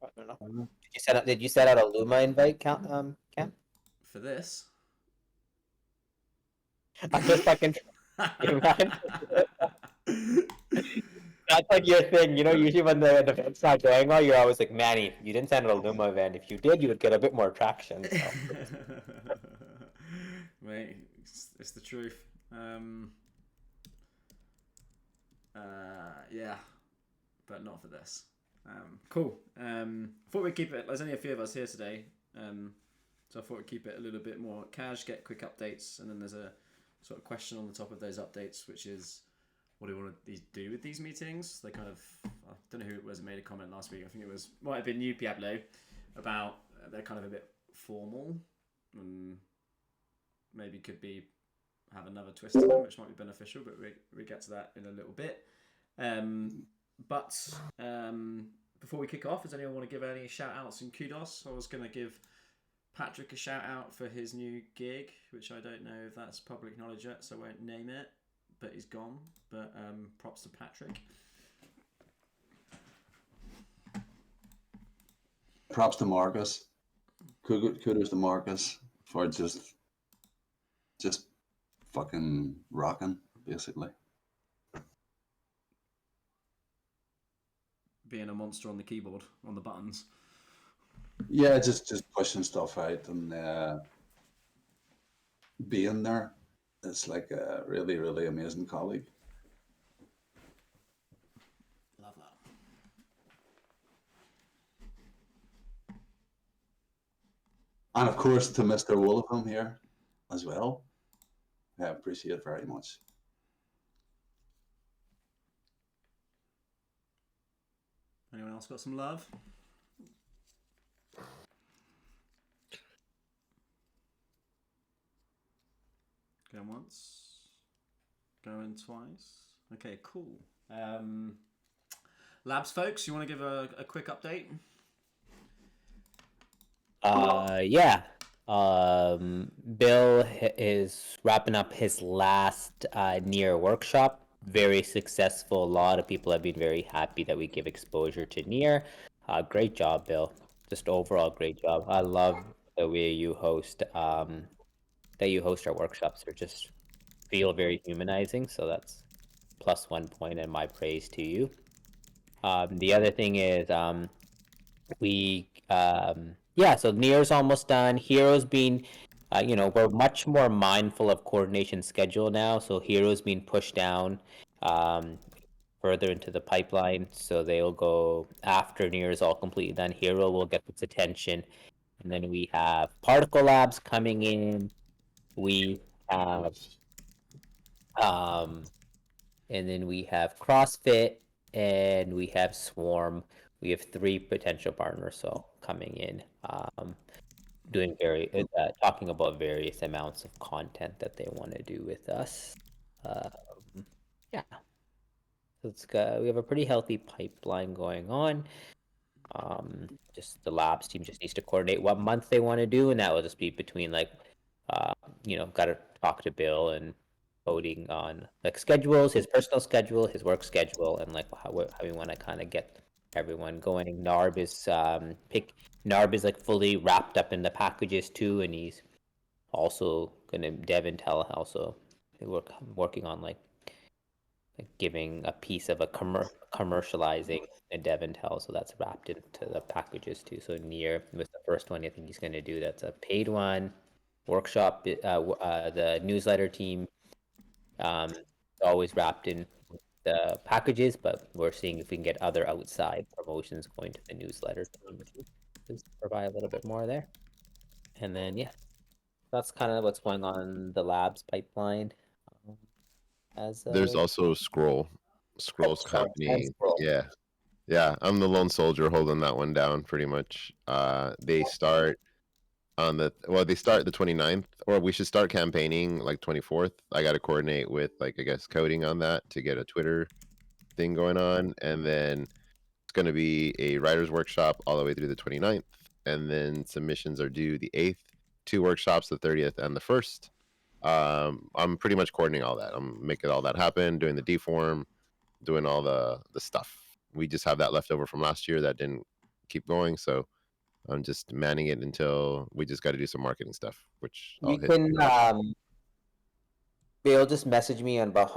I don't know. Mhm. Did you set out a Luma invite, Cam? For this. I'm just fucking you, man. That's like your thing, usually when the event's not going well, you're always like, Manny, you didn't send out a Luma event. If you did, you would get a bit more traction. So Mate, it's the truth. Yeah, but not for this. Cool. I thought we'd keep it. There's only a few of us here today, so I thought we'd keep it a little bit more cash, get quick updates, and then there's a sort of question on the top of those updates, which is, what do we want to do with these meetings? They kind of, I don't know who it was that made a comment last week. I think it might have been you, Pablo, about they're kind of a bit formal and maybe could be have another twist to them, which might be beneficial, but we get to that in a little bit. But before we kick off, does anyone want to give any shout outs and kudos? I was going to give Patrick a shout out for his new gig, which I don't know if that's public knowledge yet, so I won't name it, but he's gone. But props to Patrick. Props to Marcus. Kudos to Marcus for just fucking rocking, basically. Being a monster on the keyboard, on the buttons. Yeah, just pushing stuff out and being there. It's like a really, really amazing colleague. Love that. And of course to Mr. Wolfham here as well. I appreciate it very much. Anyone else got some love? Going once. Going twice. Okay, cool. Labs folks, you want to give a quick update? yeah. Bill is wrapping up his last Near workshop. Very successful. A lot of people have been very happy that we give exposure to Near. Great job, Bill. Just overall great job. I love the way you host our workshops. They just feel very humanizing. So that's +1 point and my praise to you. The other thing is so Near's almost done. Hero's been we're much more mindful of coordination schedule now, so Hero's being pushed down further into the pipeline, so they'll go after Near's all completely done. Hero will get its attention, and then we have Particle Labs coming in. We have and then we have CrossFit, and we have Swarm. We have 3 potential partners so coming in, doing talking about various amounts of content that they want to do with us. Yeah, so we have a pretty healthy pipeline going on. Just the labs team just needs to coordinate what month they want to do, and that will just be between got to talk to Bill and voting on schedules, his personal schedule, his work schedule, and how we want to kind of get everyone going. Narb is fully wrapped up in the packages too, and he's also gonna Devintel also working on giving a piece of a commercializing a Devintel, so that's wrapped into the packages too. So Near was the first one I think he's gonna do. That's a paid one. Workshop, the newsletter team, always wrapped in the packages, but we're seeing if we can get other outside promotions going to the newsletter team to provide a little bit more there. And then that's kind of what's going on in the labs pipeline. There's also Scroll's company. Yeah, I'm the lone soldier holding that one down pretty much. They start they start the 29th, or we should start campaigning like 24th. I got to coordinate with I guess coding on that to get a Twitter thing going on, and then it's going to be a writer's workshop all the way through the 29th, and then submissions are due the 8th, 2 workshops, the 30th and the 1st. I'm pretty much coordinating all that. I'm making all that happen, doing the deform, doing all the stuff. We just have that left over from last year that didn't keep going. So I'm just manning it until we just got to do some marketing stuff, which I'll You hit. can Bill, just message me on about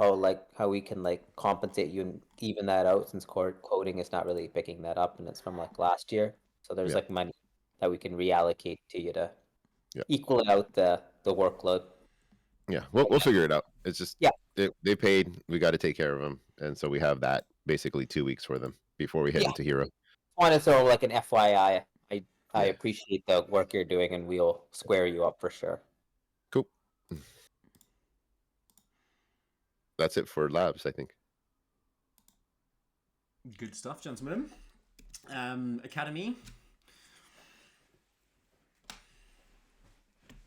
how we can compensate you and even that out, since coding is not really picking that up and it's from last year. So there's Yeah. money that we can reallocate to you to Yeah. equal out the workload. Yeah, we'll figure it out. It's just Yeah. they paid, we got to take care of them, and so we have that basically 2 weeks for them before we head Yeah. into Hero. Wanted so an FYI. I Yeah. appreciate the work you're doing, and we'll square you up for sure. Cool. That's it for labs, I think. Good stuff, gentlemen. Academy.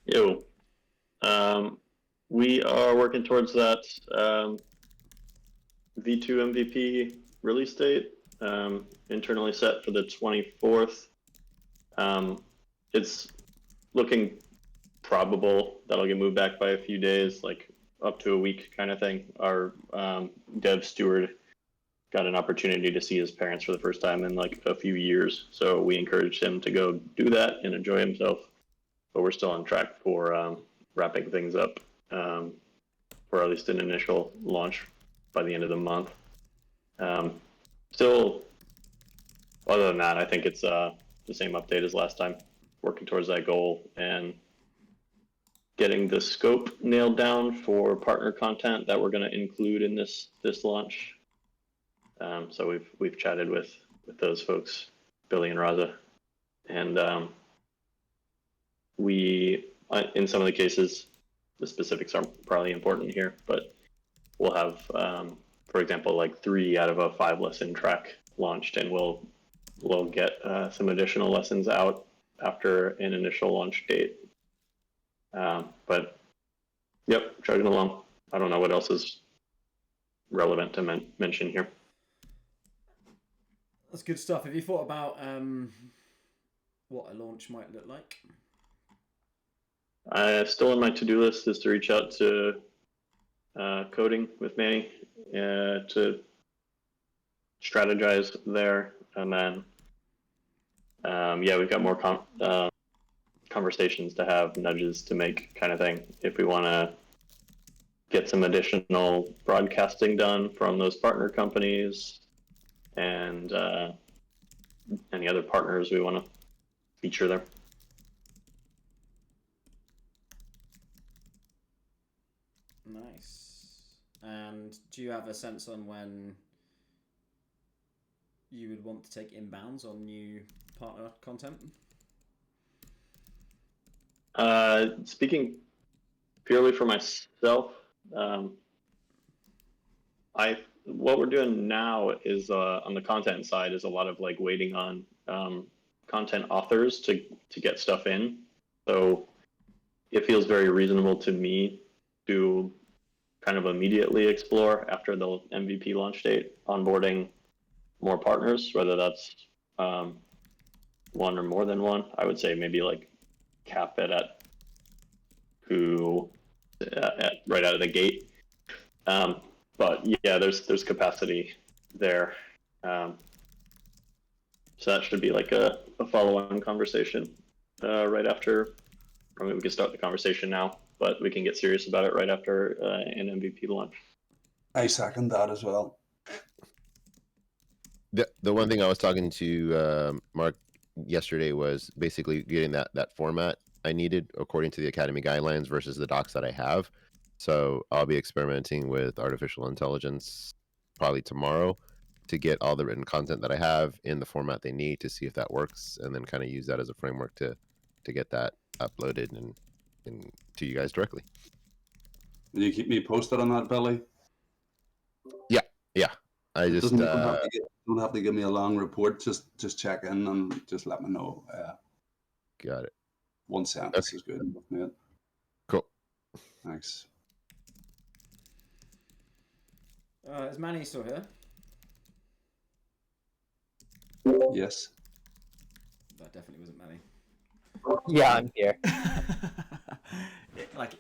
Yo. We are working towards that V2 MVP release date, internally set for the 24th. It's looking probable that'll get moved back by a few days, like up to a week kind of thing. Our dev steward got an opportunity to see his parents for the first time in a few years, so we encouraged him to go do that and enjoy himself. But we're still on track for wrapping things up for at least an initial launch by the end of the month. Still, other than that, I think it's the same update as last time, working towards that goal and getting the scope nailed down for partner content that we're going to include in this launch. So we've chatted with those folks, Billy and Raza, and we, in some of the cases, the specifics aren't probably important here, but we'll have, for example, 3 out of a 5 lesson track launched, and we'll get some additional lessons out after an initial launch date. But yep, chugging along. I don't know what else is relevant to mention here. That's good stuff. Have you thought about what a launch might look like? Still on my to-do list is to reach out to coding with Manny to strategize there, and then we've got more conversations to have, nudges to make, kind of thing, if we want to get some additional broadcasting done from those partner companies and any other partners we want to feature there. Nice. And do you have a sense on when you would want to take inbounds on new partner content? Speaking purely for myself, what we're doing now is on the content side is a lot of waiting on content authors to get stuff in. So it feels very reasonable to me to kind of immediately explore after the MVP launch date, onboarding more partners, whether that's one or more than one. I would say maybe cap it at 2 right out of the gate. But yeah, there's capacity there. So that should be a follow-on conversation right after. I mean, we can start the conversation now, but we can get serious about it right after an MVP launch. I second that as well. The one thing I was talking to Mark yesterday was basically getting that format I needed according to the Academy guidelines versus the docs that I have. So I'll be experimenting with artificial intelligence probably tomorrow to get all the written content that I have in the format they need to see if that works, and then kind of use that as a framework to get that uploaded and to you guys directly. Will you keep me posted on that, Billy? Yeah. I just don't have to give me a long report. Just check in and just let me know. Got it. 1 sentence is good enough, mate. Cool. Thanks. Is Manny still here? Yes. That definitely wasn't Manny. Yeah, I'm here. What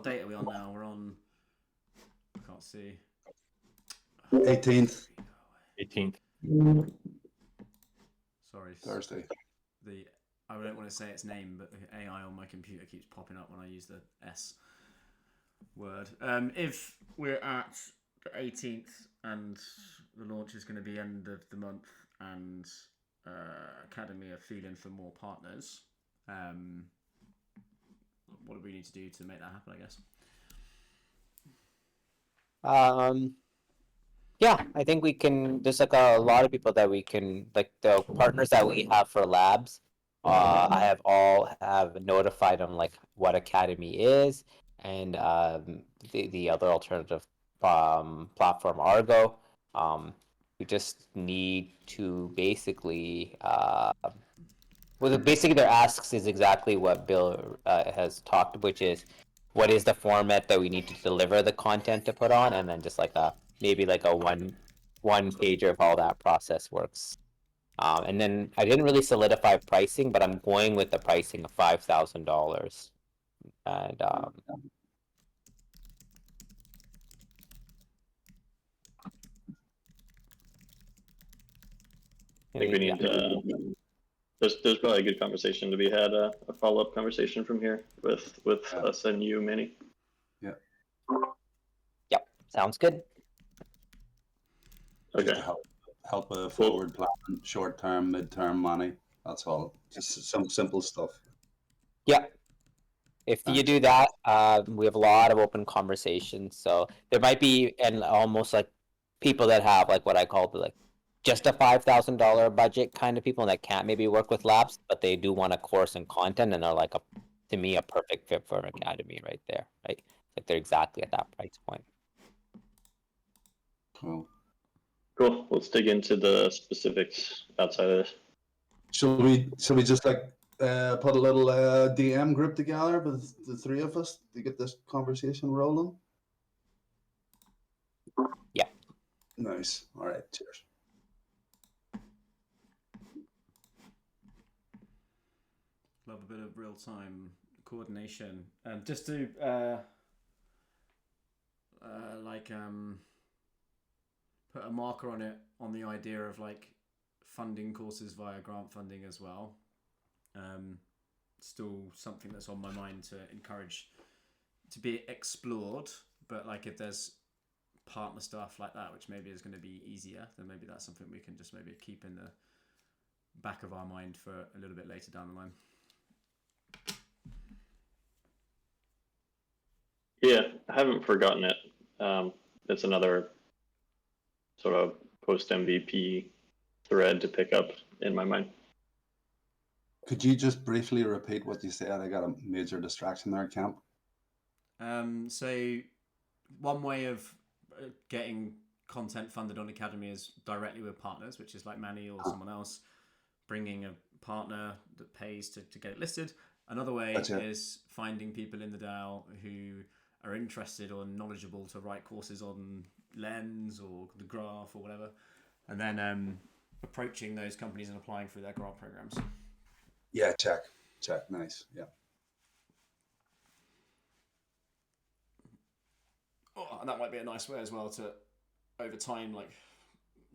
date are we on now? We're on. I can't see. 18th. 18th. Sorry. Thursday. I don't want to say its name, but the AI on my computer keeps popping up when I use the S word. If we're at the 18th and the launch is going to be end of the month, and Academy are feeling for more partners, what do we need to do to make that happen, I guess? Yeah, I think we can. There's like a lot of people that we can, like the partners that we have for labs. I have all have notified them like what Academy is, and the other alternative platform Argo. We just need to basically well, basically their asks is exactly what Bill has talked, which is what is the format that we need to deliver the content to put on, and then just like a maybe like a one pager of how that process works. And then I didn't really solidify pricing, but I'm going with the pricing of $5,000. And I think we need there's probably a good conversation to be had, a follow-up conversation from here with us and you, Manny. Yeah. Yep, sounds good. Just Okay. to help with forward plan, short term, mid-term money. That's all. Just some simple stuff. Yep. If you do that, we have a lot of open conversations. So there might be and almost like people that have like what I call the like just a $5,000 budget kind of people that can't maybe work with labs, but they do want a course and content, and they're like to me a perfect fit for an academy right there, right? Like they're exactly at that price point. Cool. Cool. Let's dig into the specifics outside of this. Shall we just like put a little DM group together with the three of us to get this conversation rolling? Yeah. Nice. All right. Cheers. Love a bit of real-time coordination. Just to put a marker on it, on the idea of like funding courses via grant funding as well. Still something that's on my mind to encourage to be explored, but like if there's partner stuff like that which maybe is going to be easier, then maybe that's something we can just maybe keep in the back of our mind for a little bit later down the line. Yeah, I haven't forgotten it. It's another sort of post MVP thread to pick up in my mind. Could you just briefly repeat what you said? I got a major distraction there, Camp. So one way of getting content funded on Academy is directly with partners, which is like Manny or someone else bringing a partner that pays to get it listed. Another way is finding people in the DAO who are interested or knowledgeable to write courses on Lens or the Graph or whatever, and then approaching those companies and applying through their grant programs. Yeah, check. Nice. Yeah. Oh, and that might be a nice way as well to, over time, like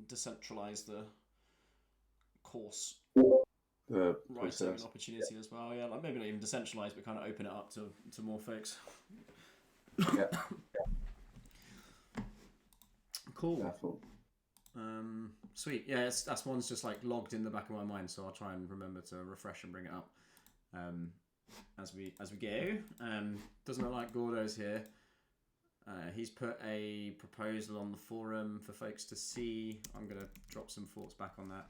decentralize the course writing opportunity as well. Yeah, like maybe not even decentralize, but kind of open it up to more folks. Yeah. Cool. Sweet. Yeah, that's one's just like logged in the back of my mind, so I'll try and remember to refresh and bring it up as we go. Doesn't look like Gordo's here. He's put a proposal on the forum for folks to see. I'm going to drop some thoughts back on that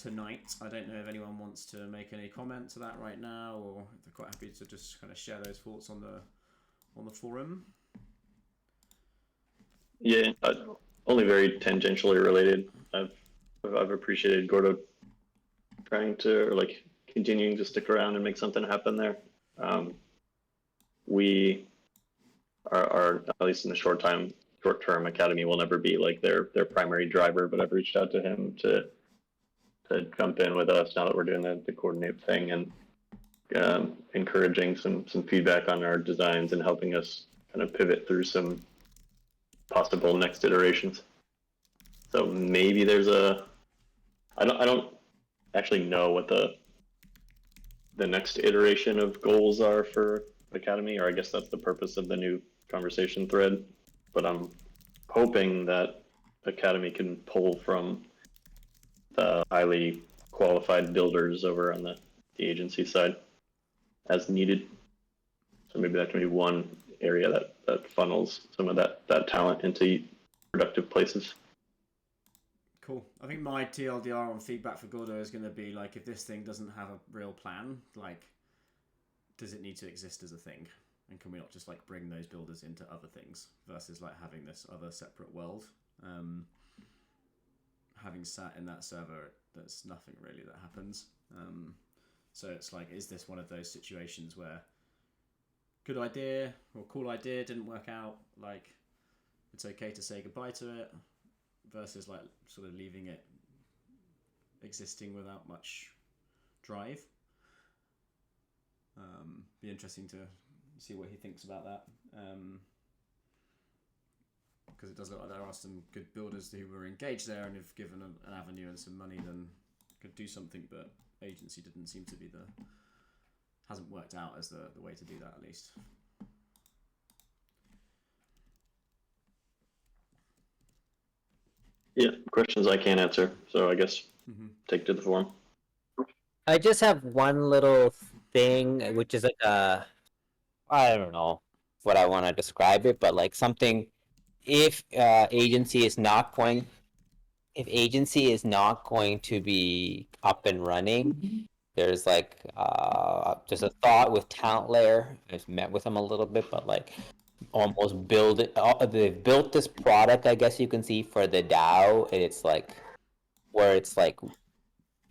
tonight. I don't know if anyone wants to make any comment to that right now, or if they're quite happy to just kind of share those thoughts on the forum. Yeah, only very tangentially related. I've appreciated Gordo trying to, or like continuing to stick around and make something happen there. We are at least in the short term, Academy will never be like their primary driver, but I've reached out to him to jump in with us now that we're doing the coordinate thing, and encouraging some feedback on our designs and helping us kind of pivot through some possible next iterations. So maybe there's I don't actually know what the next iteration of goals are for Academy, or I guess that's the purpose of the new conversation thread. But I'm hoping that Academy can pull from the highly qualified builders over on the agency side as needed. So maybe that can be one area that funnels some of that talent into productive places. Cool. I think my TLDR on feedback for Gordo is going to be like, if this thing doesn't have a real plan, like, does it need to exist as a thing? And can we not just like bring those builders into other things versus like having this other separate world? Having sat in that server, there's nothing really that happens. So it's like, is this one of those situations where good idea or cool idea didn't work out, like it's okay to say goodbye to it, versus like sort of leaving it existing without much drive? Be interesting to see what he thinks about that, because it does look like there are some good builders who were engaged there and if given an avenue and some money then could do something, but agency didn't seem to be hasn't worked out as the way to do that, at least. Yeah, questions I can't answer, so I guess take to the forum. I just have one little thing, which is like I don't know what I want to describe it, but like something, if agency is not going to be up and running, there's like just a thought with Talent Layer. I've met with them a little bit, but like almost build it. They've built this product, I guess you can see, for the DAO, and it's like where it's like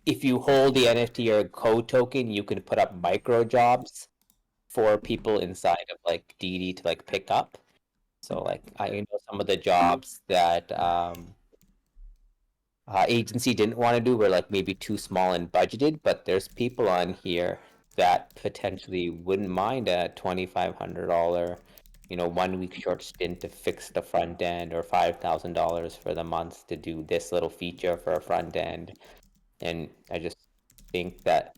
if you hold the NFT or code token, you can put up micro jobs for people inside of like DD to like pick up. So like I know some of the jobs that agency didn't want to do were like maybe too small and budgeted, but there's people on here that potentially wouldn't mind a $2,500, 1 week short stint to fix the front end, or $5,000 for the month to do this little feature for a front end. And I just think that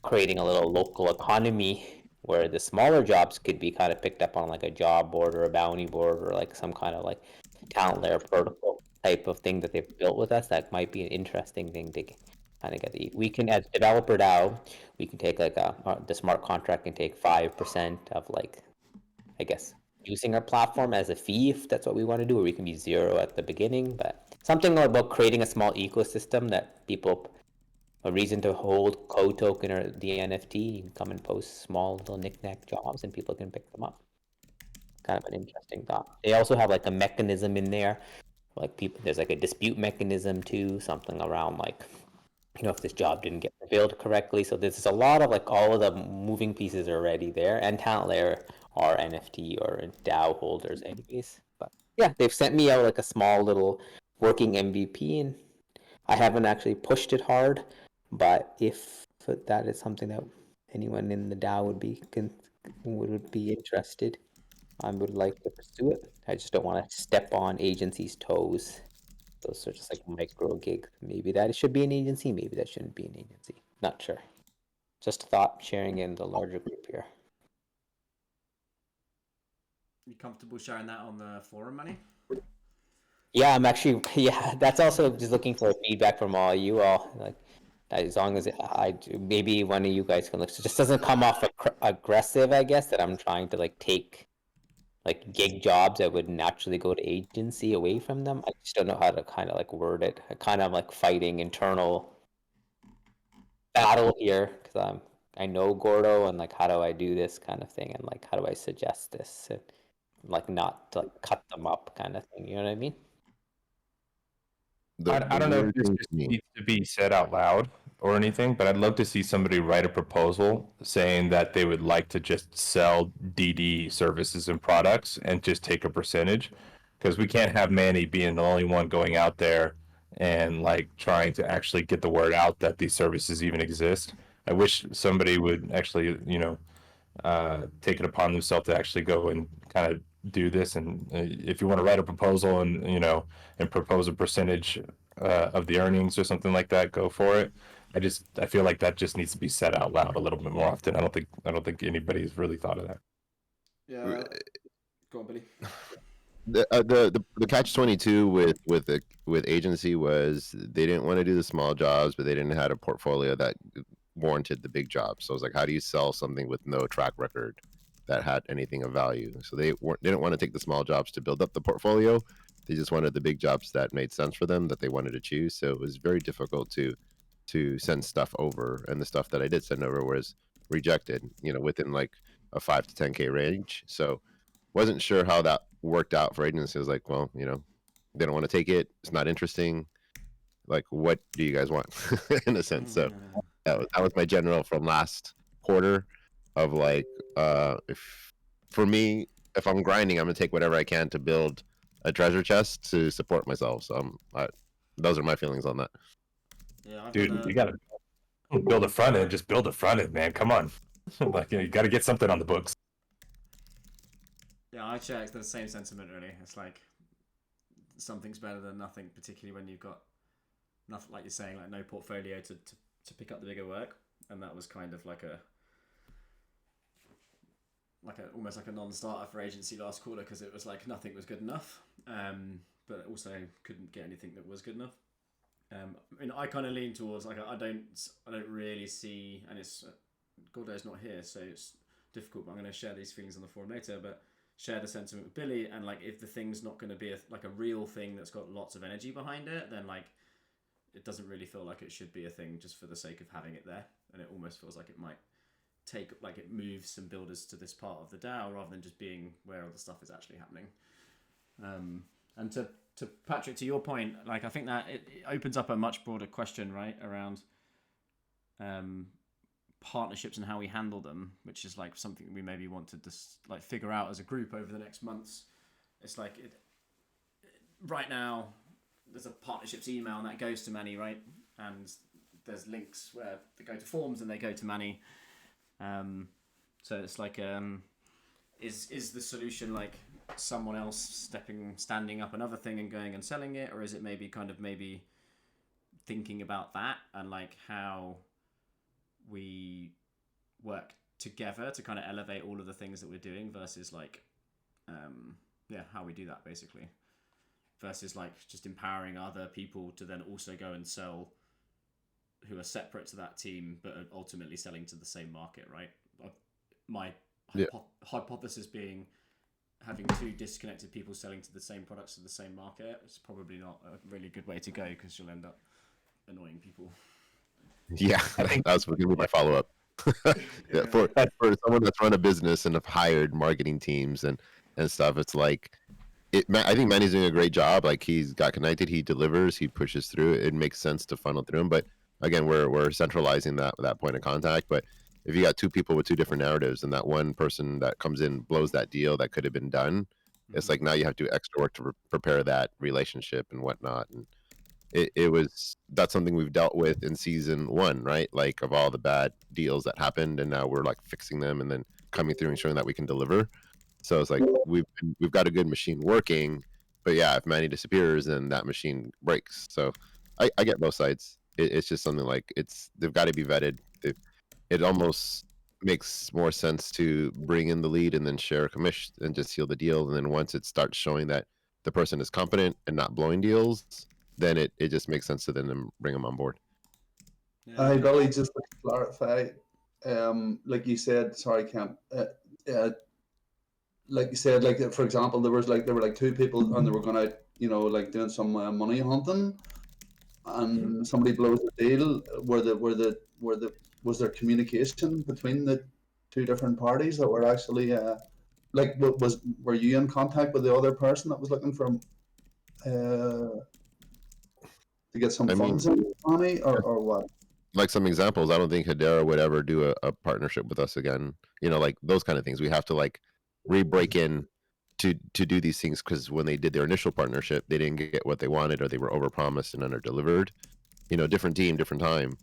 creating a little local economy where the smaller jobs could be kind of picked up on like a job board or a bounty board or like some kind of like Talent Layer protocol type of thing that they've built with us, that might be an interesting thing to kind of get. We can, as developer DAO, we can take like the smart contract can take 5% of like, I guess, using our platform as a fee if that's what we want to do, or we can be 0 at the beginning. But something about creating a small ecosystem that people, a reason to hold code token or the NFT, you can come and post small little knickknack jobs and people can pick them up. Kind of an interesting thought. They also have like a mechanism in there, like people, there's like a dispute mechanism too, something around like, if this job didn't get fulfilled correctly. So there's a lot of like all of the moving pieces are already there, and Talent Layer are NFT or DAO holders anyways. But yeah, they've sent me out like a small little working MVP, and I haven't actually pushed it hard, but if that is something that anyone in the DAO would be interested, I would like to pursue it. I just don't want to step on agency's toes. Those are just like micro gigs. Maybe that should be an agency, maybe that shouldn't be an agency. Not sure. Just a thought, sharing in the larger group here. You comfortable sharing that on the forum, Manny? Yeah, I'm actually, yeah, that's also just looking for feedback from all you all. Like, as long as maybe one of you guys can look. So it just doesn't come off aggressive, I guess, that I'm trying to like take like gig jobs that would naturally go to agency away from them. I just don't know how to kind of like word it. I kind of like fighting internal battle here because I know Gordo, and like how do I do this kind of thing, and like how do I suggest this and like not to like cut them up kind of thing. You know what I mean? I don't know if this just needs to be said out loud or anything, but I'd love to see somebody write a proposal saying that they would like to just sell DD services and products and just take a percentage, because we can't have Manny being the only one going out there and like trying to actually get the word out that these services even exist. I wish somebody would actually, take it upon themselves to actually go and kind of do this. And if you want to write a proposal and and propose a percentage of the earnings or something like that, go for it. I feel like that just needs to be said out loud a little bit more often. I don't think anybody's really thought of that. Yeah. Go on, Billy. The catch-22 with agency was they didn't want to do the small jobs, but they didn't have a portfolio that warranted the big jobs. So it's like, how do you sell something with no track record that had anything of value? So they didn't want to take the small jobs to build up the portfolio. They just wanted the big jobs that made sense for them, that they wanted to choose. So it was very difficult to send stuff over, and the stuff that I did send over was rejected, within like a 5 to 10K range. So wasn't sure how that worked out for agencies. I was like, well, they don't want to take it. It's not interesting. Like, what do you guys want? In a sense. So that was my general from last quarter of like, if for me, if I'm grinding, I'm gonna take whatever I can to build a treasure chest to support myself. So those are my feelings on that. Yeah, Dude, you gotta build a front end. Just build a front end, man. Come on. Like, you got to get something on the books. Yeah, I checked the same sentiment really. It's like something's better than nothing, particularly when you've got nothing, like you're saying, like no portfolio to pick up the bigger work, and that was kind of like a almost like a non-starter for agency last quarter, because it was like nothing was good enough, but also couldn't get anything that was good enough. I mean, I kind of lean towards like I don't really see, and it's Gordo's not here, so it's difficult. But I'm going to share these feelings on the forum later, but share the sentiment with Billy. And like, if the thing's not going to be a real thing that's got lots of energy behind it, then like it doesn't really feel like it should be a thing just for the sake of having it there. And it almost feels like it might take, like, it moves some builders to this part of the DAO rather than just being where all the stuff is actually happening. And to Patrick, to your point, like, I think that it opens up a much broader question, right, around partnerships and how we handle them, which is like something we maybe want to just like figure out as a group over the next months. It's like right now there's a partnerships email and that goes to Manny, right? And there's links where they go to forms and they go to Manny. So it's like, is the solution like someone else standing up another thing and going and selling it, or is it maybe thinking about that and like how we work together to kind of elevate all of the things that we're doing versus like how we do that basically, versus like just empowering other people to then also go and sell, who are separate to that team but are ultimately selling to the same market, right? My hypothesis being having two disconnected people selling to the same products to the same market is probably not a really good way to go, because you'll end up annoying people. Yeah, I think that's going to be my follow-up. Yeah, for someone that's run a business and have hired marketing teams and stuff, it's like, I think Manny's doing a great job. Like, he's got connected, he delivers, he pushes through. It makes sense to funnel through him. But again, we're centralizing that point of contact. But if you got two people with two different narratives, and that one person that comes in blows that deal that could have been done, it's like now you have to do extra work to prepare that relationship and whatnot. And that's something we've dealt with in season 1, right? Like, of all the bad deals that happened, and now we're like fixing them and then coming through and showing that we can deliver. So it's like we've got a good machine working, but yeah, if Manny disappears, then that machine breaks. So I get both sides. It's just something like they've got to be vetted. It almost makes more sense to bring in the lead and then share a commission and just seal the deal. And then once it starts showing that the person is competent and not blowing deals, then it just makes sense to then bring them on board. Hi, Billy, just to clarify, like you said, sorry, Kemp, like you said, like, for example, there were like two people and they were going out, like doing some money hunting, and somebody blows the deal. Was there communication between the two different parties that were actually were you in contact with the other person that was looking for to get some funds in money, or what? Like some examples, I don't think Hedera would ever do a partnership with us again. Like those kind of things. We have to like re-break in to do these things, because when they did their initial partnership, they didn't get what they wanted, or they were overpromised and under-delivered. Different team, different time.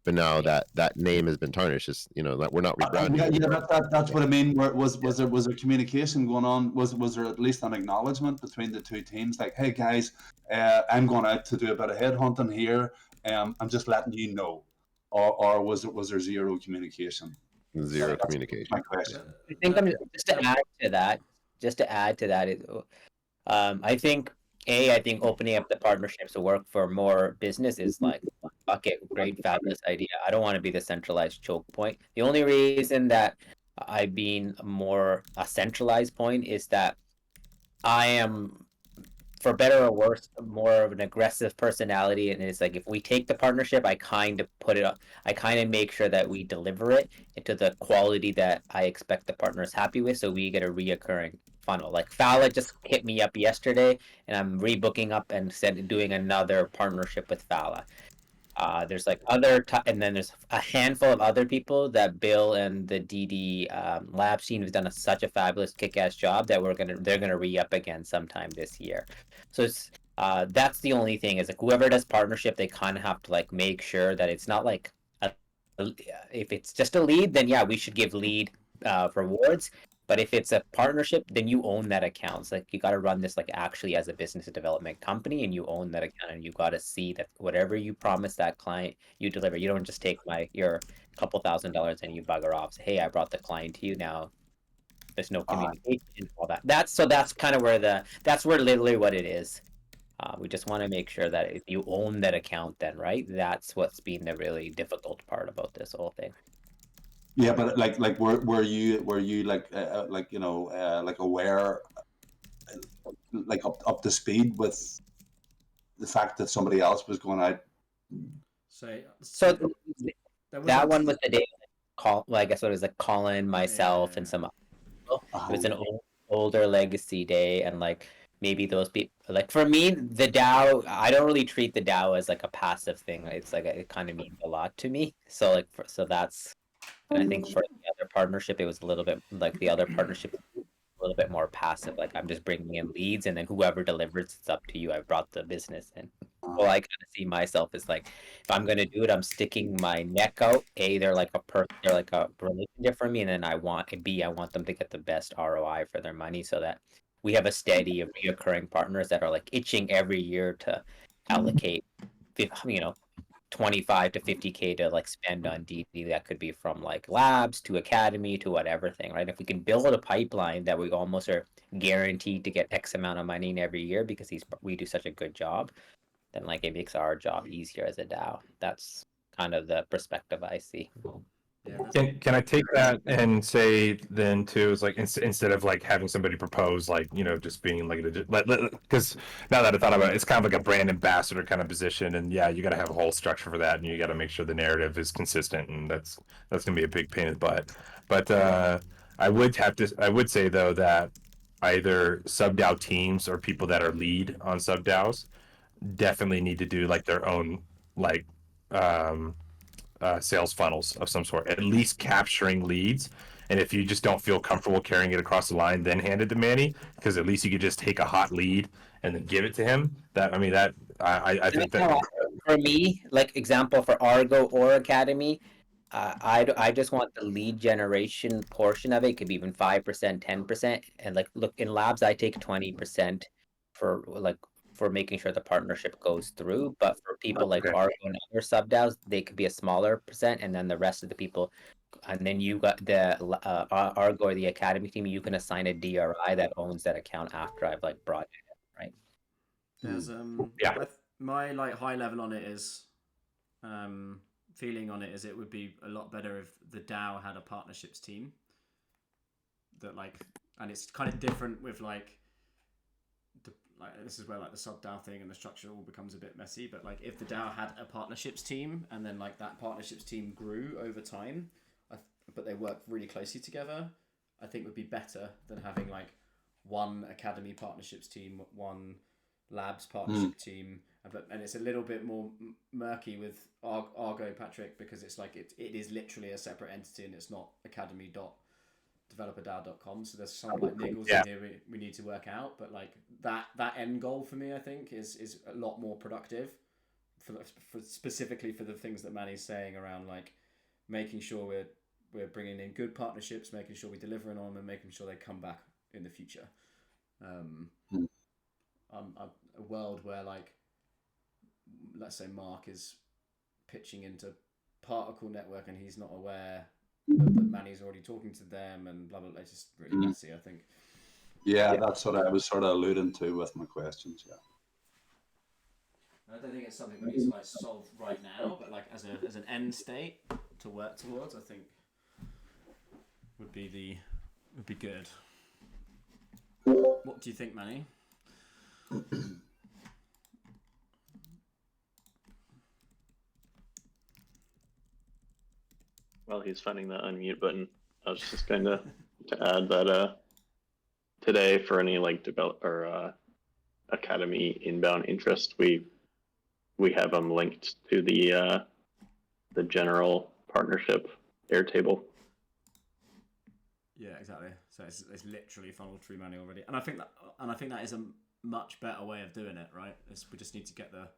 But now that name has been tarnished, it's, that we're not rebranding. That's what I mean. Was there communication going on? Was there at least an acknowledgement between the two teams? Like, hey guys, I'm going out to do a bit of headhunting here. I'm just letting you know. or was there zero communication? Zero That's communication. my question. I think just to add to that. I think opening up the partnerships to work for more business is like okay, great, fabulous idea. I don't want to be the centralized choke point. The only reason that I've been more a centralized point is that I am, for better or worse, more of an aggressive personality, and it's like if we take the partnership, I kind of put it up. I kind of make sure that we deliver it into the quality that I expect the partner is happy with, so we get a reoccurring funnel. Like Fala just hit me up yesterday, and I'm rebooking up and doing another partnership with Fala. There's like and then there's a handful of other people that Bill and the DD Labs team have done such a fabulous kick-ass job that they're gonna re-up again sometime this year. So it's that's the only thing is like whoever does partnership, they kind of have to like make sure that it's not like if it's just a lead, then yeah, we should give lead rewards. But if it's a partnership, then you own that account. It's like you got to run this like actually as a business development company, and you own that account, and you got to see that whatever you promise that client, you deliver. You don't just take your couple $1,000s and you bugger off. Say, hey, I brought the client to you. Now there's no communication, all that. That's kind of that's where literally what it is. We just want to make sure that if you own that account, then right, that's what's been the really difficult part about this whole thing. Yeah, but like were you like like aware, like up to speed with the fact that somebody else was going out? So that one was the day call. Well, I guess it was like Colin, myself, and some other people. It was an older legacy day, and like maybe those people. Like for me, the DAO, I don't really treat the DAO as like a passive thing. It's like it kind of means a lot to me. So like so that's. And I think for the other partnership, it was a little bit like the other partnership, a little bit more passive. Like I'm just bringing in leads, and then whoever delivers, it's up to you. I brought the business in. Well, I kind of see myself as like, if I'm gonna do it, I'm sticking my neck out. A, they're like they're like a relationship for me, and then I want them to get the best ROI for their money, so that we have a steady of reoccurring partners that are like itching every year to allocate, 25 to 50K to like spend on DD. That could be from like labs to academy to whatever thing, right? If we can build a pipeline that we almost are guaranteed to get X amount of money in every year because we do such a good job, then like it makes our job easier as a DAO. That's kind of the perspective I see. Can I take that and say then too is like instead of like having somebody propose like just being like because now that I thought about it, it's kind of like a brand ambassador kind of position, and yeah, you got to have a whole structure for that, and you got to make sure the narrative is consistent, and that's gonna be a big pain in the butt. But I would say though that either sub DAO teams or people that are lead on sub DAOs definitely need to do like their own like sales funnels of some sort, at least capturing leads. And if you just don't feel comfortable carrying it across the line, then hand it to Manny, because at least you could just take a hot lead and then give it to him. I think that for me, like example for Argo or Academy, I just want the lead generation portion of it. It could be even 5%, 10%, and like look in labs, I take 20% for making sure the partnership goes through. But for people like Argo and other sub DAOs, they could be a smaller percent, and then the rest of the people, and then you got the Argo or the Academy team, you can assign a DRI that owns that account after I've like brought it in, right? There's my like high level on it is feeling on it is it would be a lot better if the DAO had a partnerships team that like, and it's kind of different with like this is where like the sub DAO thing and the structure all becomes a bit messy, but like if the DAO had a partnerships team and then like that partnerships team grew over time, but they work really closely together, I think would be better than having like one academy partnerships team, one labs partnership team, and it's a little bit more murky with Argo, Patrick, because it's like it is literally a separate entity and it's not academy.developerdao.com, so there's some like niggles in here we need to work out, but like that end goal for me I think is a lot more productive for specifically for the things that Manny's saying around like making sure we're bringing in good partnerships, making sure we're delivering on them, and making sure they come back in the future. A world where like let's say Mark is pitching into Particle network and he's not aware that Manny's already talking to them and blah blah blah. It's just really messy, I think. Yeah, that's what I was sort of alluding to with my questions. Yeah. I don't think it's something we need to like solve right now, but like as an end state to work towards, I think would be good. What do you think, Manny? While he's finding the unmute button, I was just going to add that today, for any like academy inbound interest, we have them linked to the general partnership Airtable. Yeah, exactly. So it's literally funneled through Manny already, and I think that is a much better way of doing it, right? We just need to get the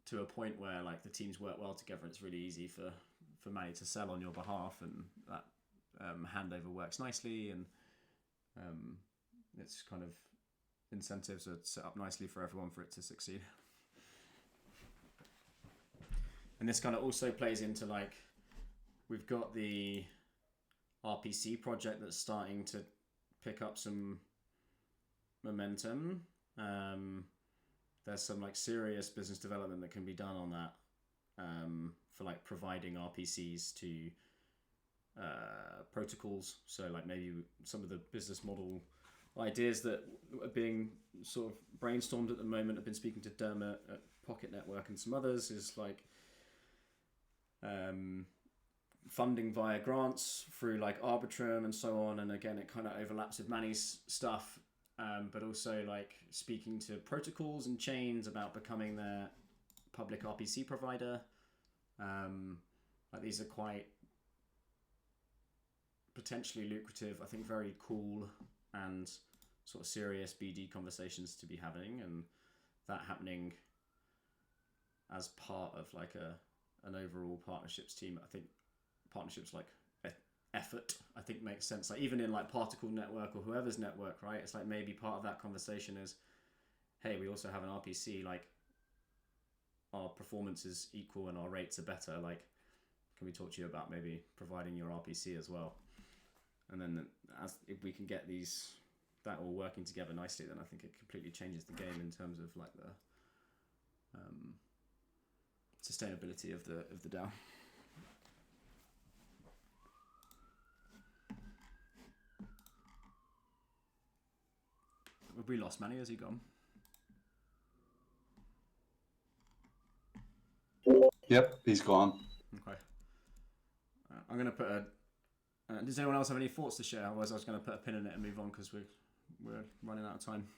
to a point where like the teams work well together. It's really easy for Manny to sell on your behalf, and that handover works nicely, and it's kind of incentives are set up nicely for everyone for it to succeed. And this kind of also plays into like we've got the RPC project that's starting to pick up some momentum. There's some like serious business development that can be done on that for like providing RPCs to protocols. So like maybe some of the business model ideas that are being sort of brainstormed at the moment. I've been speaking to Dermot at Pocket Network and some others, is like funding via grants through like Arbitrum and so on. And again, it kind of overlaps with Manny's stuff. But also like speaking to protocols and chains about becoming their public RPC provider. Like these are quite potentially lucrative, I think very cool and sort of serious BD conversations to be having, and that happening as part of like an overall partnerships team. I think partnerships like effort, I think, makes sense. Like even in like Particle Network or whoever's network, right? It's like maybe part of that conversation is, hey, we also have an RPC, like our performance is equal and our rates are better. Like, can we talk to you about maybe providing your RPC as well? And then if we can get that all working together nicely, then I think it completely changes the game in terms of like the sustainability of the DAO. Have we lost Manny? Has he gone? Yep, he's gone. Okay. I'm going to put does anyone else have any thoughts to share? Otherwise, I was going to put a pin in it and move on because we're running out of time.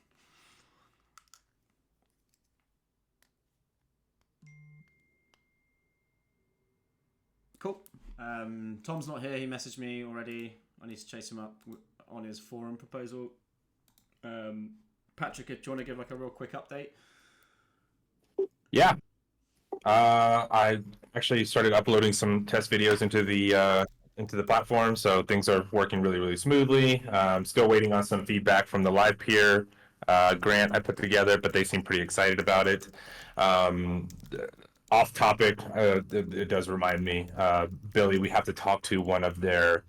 Cool. Tom's not here. He messaged me already. I need to chase him up on his forum proposal. Patrick, do you want to give like a real quick update? Yeah. I actually started uploading some test videos into the platform, so things are working really, really smoothly. Still waiting on some feedback from the live peer grant I put together, but they seem pretty excited about it. Off topic, it does remind me, Billy, we have to talk to one of their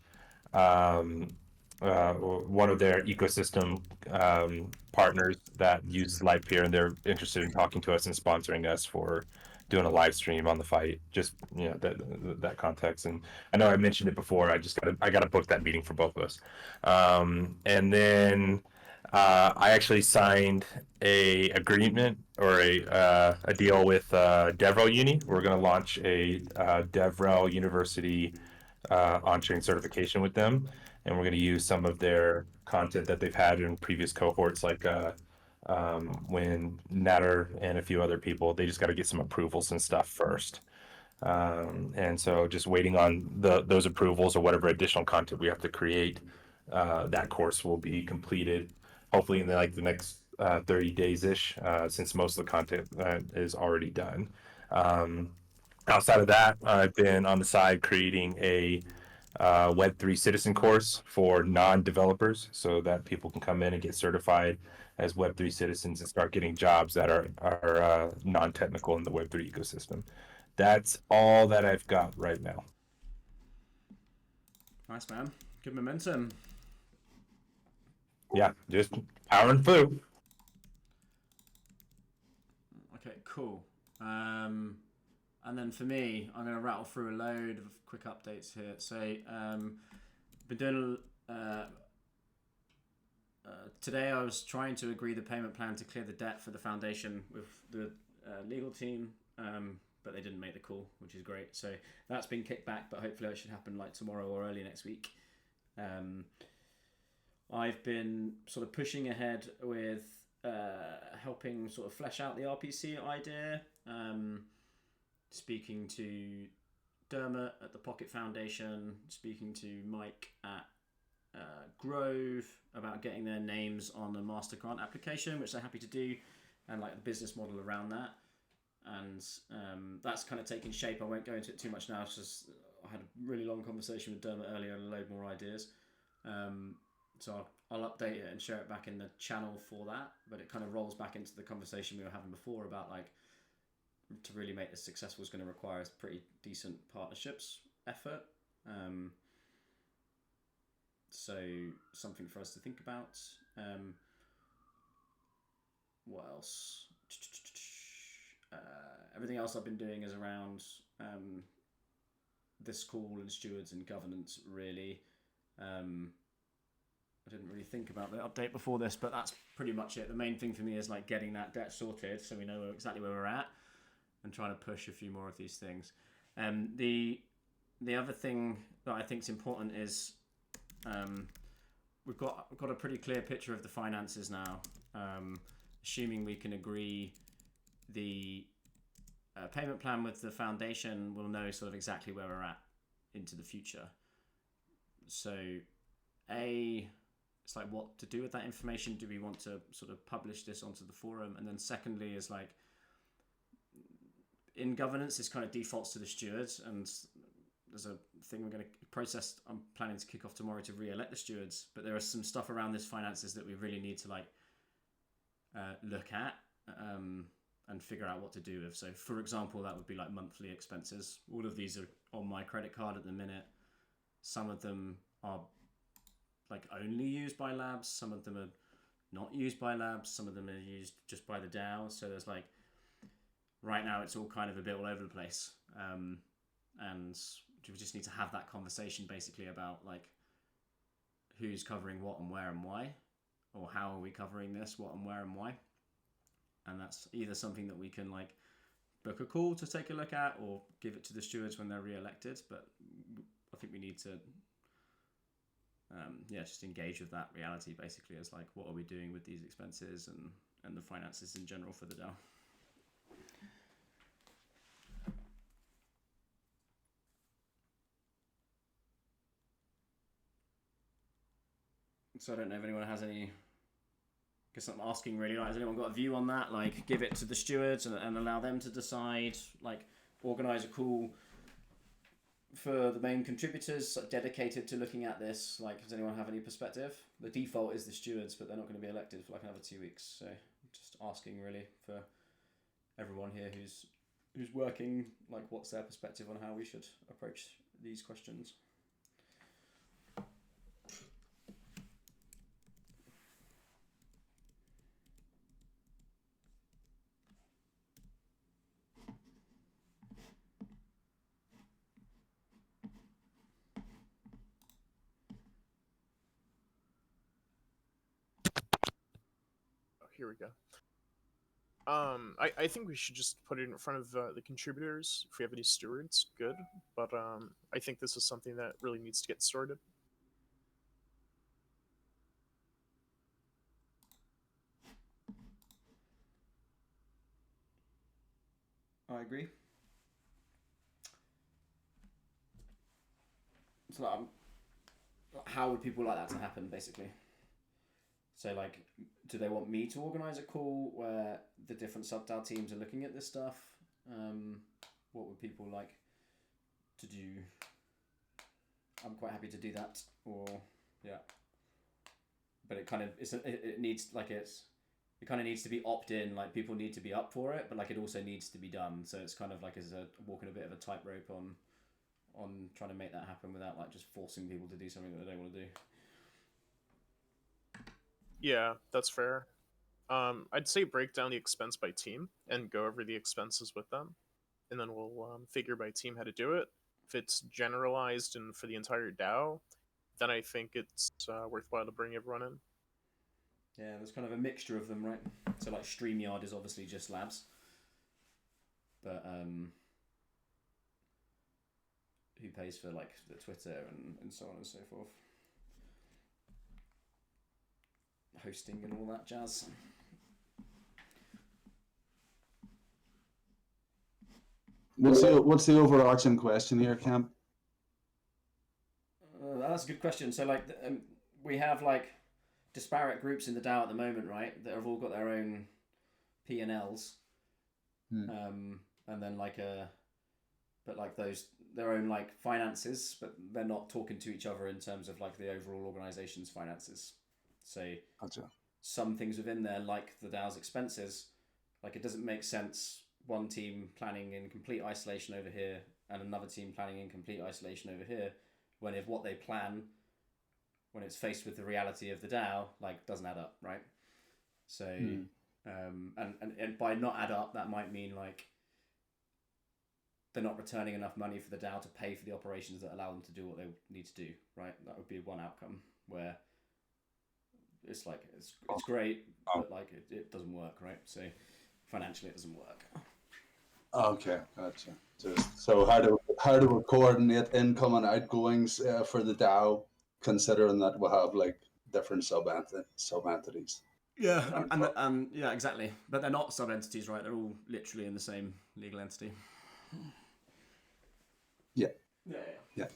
ecosystem partners that uses live peer, and they're interested in talking to us and sponsoring us for doing a live stream on the fight. Just that context. And I know I mentioned it before. I gotta book that meeting for both of us. And then I actually signed a agreement or a deal with DevRel Uni. We're gonna launch a DevRel University on-chain certification with them, and we're gonna use some of their content that they've had in previous cohorts, like when Natter and a few other people, they just got to get some approvals and stuff first. And so just waiting on those approvals or whatever additional content we have to create. That course will be completed hopefully in the next 30 days ish, since most of the content is already done. Outside of that, I've been on the side creating a Web3 citizen course for non-developers, so that people can come in and get certified as Web3 citizens and start getting jobs that are non-technical in the Web3 ecosystem. That's all that I've got right now. Nice, man. Good momentum. Yeah, just powering through. Okay, cool. And then for me, I'm going to rattle through a load of quick updates here. So, been doing today. I was trying to agree the payment plan to clear the debt for the foundation with the legal team, but they didn't make the call, which is great. So that's been kicked back, but hopefully it should happen like tomorrow or early next week. I've been sort of pushing ahead with helping sort of flesh out the RPC idea. Speaking to Dermot at the Pocket Foundation, speaking to Mike at Grove about getting their names on a master grant application, which they're happy to do, and like the business model around that. And that's kind of taking shape. I won't go into it too much now, because I had a really long conversation with Dermot earlier and a load more ideas. So I'll update it and share it back in the channel for that, but it kind of rolls back into the conversation we were having before about like, to really make this successful is going to require a pretty decent partnerships effort. So something for us to think about. What else? Everything else I've been doing is around this call and stewards and governance, really. I didn't really think about the update before this, but that's pretty much it. The main thing for me is like getting that debt sorted so we know exactly where we're at, and trying to push a few more of these things. The other thing that I think is important is we've got a pretty clear picture of the finances now. Assuming we can agree the payment plan with the foundation, we'll know sort of exactly where we're at into the future. So, it's like what to do with that information. Do we want to sort of publish this onto the forum? And then secondly is like, in governance, this kind of defaults to the stewards, and there's a thing we're going to process. I'm planning to kick off tomorrow to re-elect the stewards, but there is some stuff around this finances that we really need to like look at and figure out what to do with. So for example, that would be like monthly expenses. All of these are on my credit card at the minute. Some of them are like only used by labs, some of them are not used by labs, some of them are used just by the DAO. So there's like, right now it's all kind of a bit all over the place, and we just need to have that conversation basically about like who's covering what and where and why, or how are we covering this, what and where and why. And that's either something that we can like book a call to take a look at, or give it to the stewards when they're re-elected. But I think we need to just engage with that reality basically, as like, what are we doing with these expenses and the finances in general for the DAO. So I don't know if anyone has any, guess I'm asking really, like, has anyone got a view on that? Like, give it to the stewards and allow them to decide, like, organise a call for the main contributors dedicated to looking at this. Like, does anyone have any perspective? The default is the stewards, but they're not going to be elected for like another 2 weeks. So just asking really for everyone here who's working, like, what's their perspective on how we should approach these questions. Here we go. I think we should just put it in front of the contributors. If we have any stewards, good. But I think this is something that really needs to get sorted. I agree. So how would people like that to happen, basically? So, like, do they want me to organise a call where the different sub-DAO teams are looking at this stuff? What would people like to do? I'm quite happy to do that. Or yeah, but it kind of it needs like it kind of needs to be opt-in. Like people need to be up for it, but like it also needs to be done. So it's kind of like as a walking a bit of a tightrope on trying to make that happen without like just forcing people to do something that they don't want to do. Yeah, that's fair. I'd say break down the expense by team and go over the expenses with them, and then we'll figure by team how to do it. If it's generalized and for the entire DAO, then I think it's worthwhile to bring everyone in. Yeah, there's kind of a mixture of them, right? So like StreamYard is obviously just labs, but who pays for like the Twitter and so on and so forth, hosting and all that jazz. What's the overarching question here, Camp? That's a good question. So like we have like disparate groups in the DAO at the moment, right? That have all got their own P&Ls, and then like but like those their own like finances, but they're not talking to each other in terms of like the overall organization's finances. So Gotcha. Some things within there, like the DAO's expenses, like it doesn't make sense one team planning in complete isolation over here and another team planning in complete isolation over here, when if what they plan, when it's faced with the reality of the DAO, like doesn't add up, right? So and by not add up, that might mean like they're not returning enough money for the DAO to pay for the operations that allow them to do what they need to do, right? That would be one outcome where it's like it's great, but like it doesn't work, right? So financially it doesn't work. Okay, gotcha. So how do we coordinate income and outgoings for the DAO, considering that we have like different sub entities? Yeah, and yeah, exactly. But they're not sub entities, right? They're all literally in the same legal entity. Yeah. Yeah.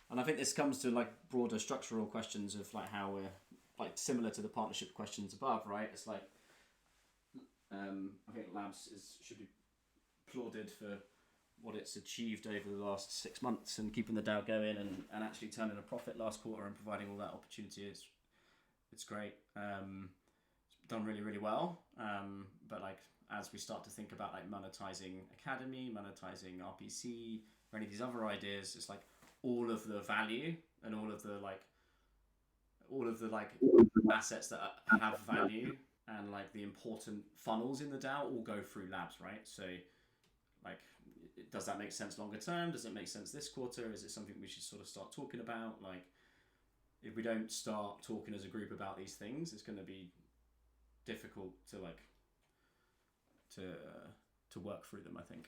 And I think this comes to like broader structural questions of like how we're like similar to the partnership questions above, right? It's like I think Labs should be applauded for what it's achieved over the last 6 months and keeping the DAO going and actually turning a profit last quarter and providing all that opportunity. It's great. It's done really, really well. But like as we start to think about like monetizing Academy, monetizing RPC, or any of these other ideas, it's like all of the value and all of the assets that have value and like the important funnels in the DAO all go through Labs, right? So like, does that make sense longer term? Does it make sense this quarter? Is it something we should sort of start talking about? Like, if we don't start talking as a group about these things, it's going to be difficult to like to work through them, I think.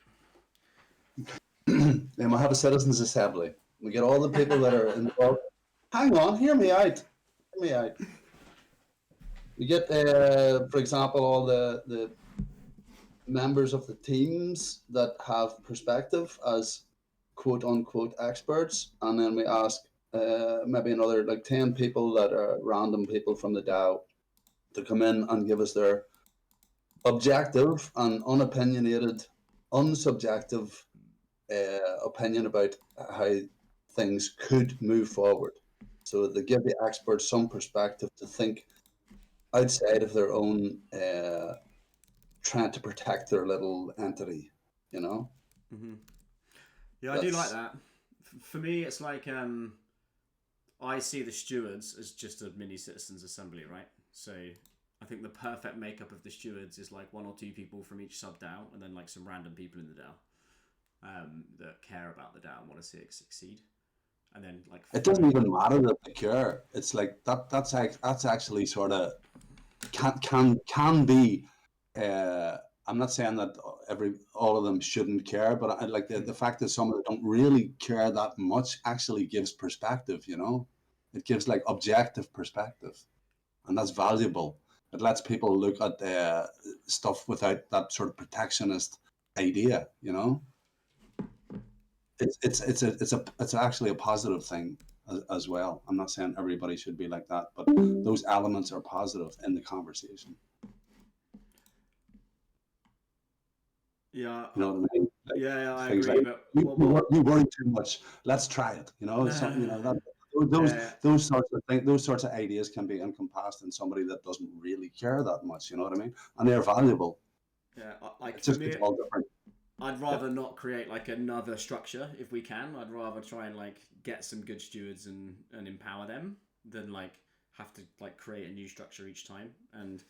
Then we'll have a citizens' assembly. We get all the people that are involved. Hang on, hear me out. We get, for example, all the members of the teams that have perspective as quote unquote experts, and then we ask maybe another like 10 people that are random people from the DAO to come in and give us their objective and unopinionated, unsubjective opinion about how things could move forward. So they give the experts some perspective to think outside of their own trying to protect their little entity, you know? Mm-hmm. Yeah, I do like that. For me, it's like I see the stewards as just a mini citizens assembly, right? So I think the perfect makeup of the stewards is like 1 or 2 people from each sub DAO, and then like some random people in the DAO that care about the DAO and want to see it succeed. And then like it doesn't even matter that they care. It's like that's actually sort of can be. I'm not saying that all of them shouldn't care, but I like the fact that some of them don't really care that much actually gives perspective. You know, it gives like objective perspective, and that's valuable. It lets people look at stuff without that sort of protectionist idea. You know, it's actually a positive thing as well. I'm not saying everybody should be like that, but those elements are positive in the conversation. Yeah, you know what I mean? Like, Yeah, I things agree. like But you worry too much. Let's try it. That those those sorts of ideas can be encompassed in somebody that doesn't really care that much. You know what I mean? And they're valuable. yeah, like It's for just me, it's all different. I'd rather not create like another structure if we can. I'd rather try and like get some good stewards and empower them than like have to like create a new structure each time. And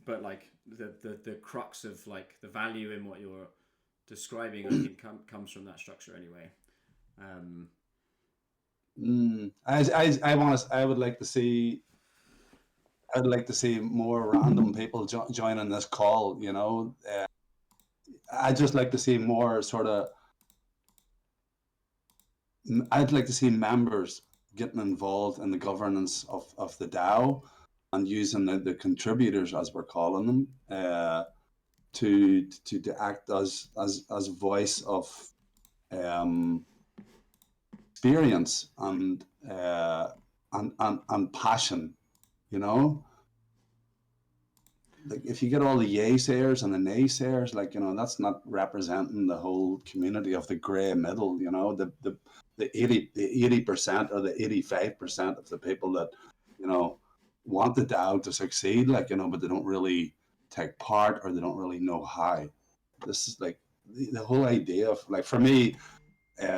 but like the crux of like the value in what you're describing, I think comes from that structure anyway. I would like to see. I'd like to see more random people joining this call. I'd just like to see more sort of. I'd like to see members getting involved in the governance of the DAO and using the contributors, as we're calling them, to act as voice of experience and passion. You know, like if you get all the yaysayers and the naysayers, like that's not representing the whole community of the grey middle. The 80% or the 85% of the people that want the DAO to succeed, but they don't really take part or they don't really know how. This is like the whole idea of, like, for me,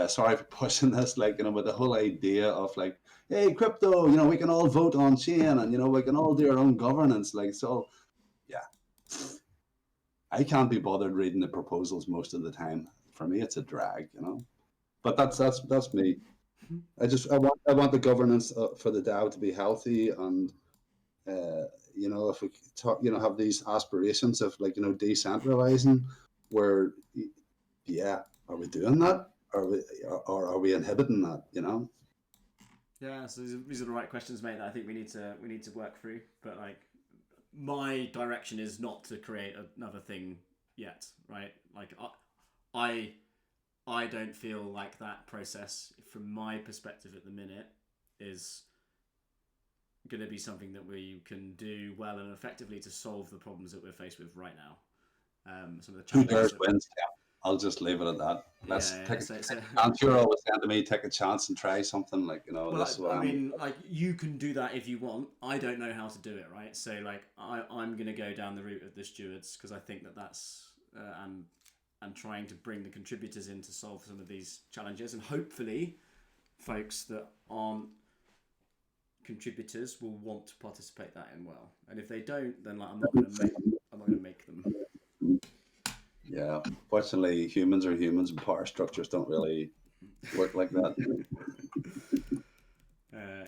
sorry for pushing this, but the whole idea of, like, hey, crypto, we can all vote on chain and we can all do our own governance, so yeah. I can't be bothered reading the proposals most of the time. For me, it's a drag, but that's me. I want the governance for the DAO to be healthy, and if we talk, have these aspirations of, like, decentralizing, where, yeah, are we doing that? Are we inhibiting that? Yeah, so these are the right questions, mate, that I think we need to work through. But like, my direction is not to create another thing yet, right? Like, I don't feel like that process, from my perspective at the minute, is going to be something that we can do well and effectively to solve the problems that we're faced with right now. Some of the Who challenges. dares wins? Yeah. I'll just leave it at that. Let's take a chance. You're always saying to me, take a chance and try something, Well, I mean, like, you can do that if you want. I don't know how to do it, right? So, like, I'm going to go down the route of the stewards, because I think that's and trying to bring the contributors in to solve some of these challenges, and hopefully folks that aren't contributors will want to participate that in well. And if they don't, then, like, I'm not going to make them. Yeah, fortunately, humans are humans, and power structures don't really work like that.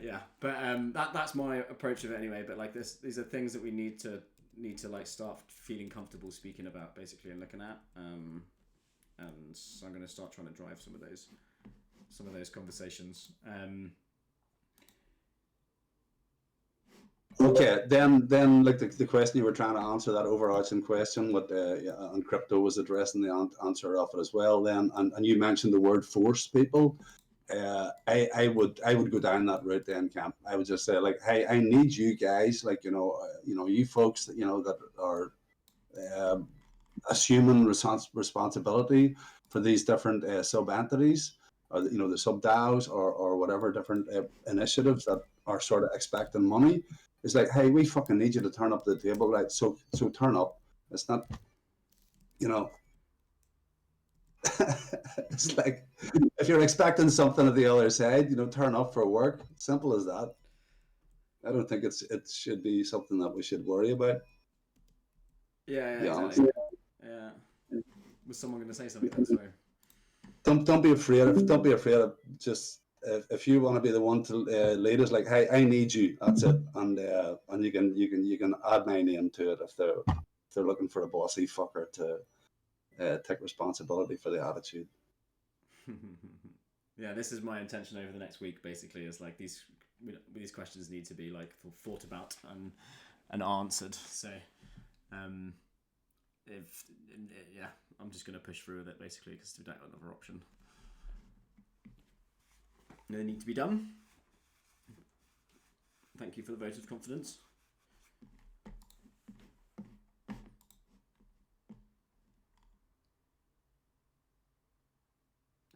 Yeah, but that's my approach of it anyway. But like, these are things that we need to like start feeling comfortable speaking about, basically, and looking at. And so I'm going to start trying to drive some of those conversations. Okay, then like the question you were trying to answer, that overarching question, what on crypto was addressing the answer of it as well. Then, and you mentioned the word force people. I would go down that route then, Camp. I would just say, like, hey, I need you guys, like, you folks that that are assuming responsibility for these different sub entities, or the sub DAOs, or whatever different initiatives that are sort of expecting money. It's like, hey, we fucking need you to turn up to the table, right? So turn up. It's not, it's like, if you're expecting something at the other side, turn up for work. Simple as that. I don't think it should be something that we should worry about. Yeah, exactly. Yeah. Was someone going to say something then? Sorry. Don't be afraid of just, if you want to be the one to lead us, like, hey, I need you. That's it. And you can add my name to it if they're looking for a bossy fucker to take responsibility for the attitude. Yeah, this is my intention over the next week. Basically, is like these questions need to be like thought about and answered. So, I'm just going to push through with it, basically, because we don't have another option. They need to be done. Thank you for the vote of confidence.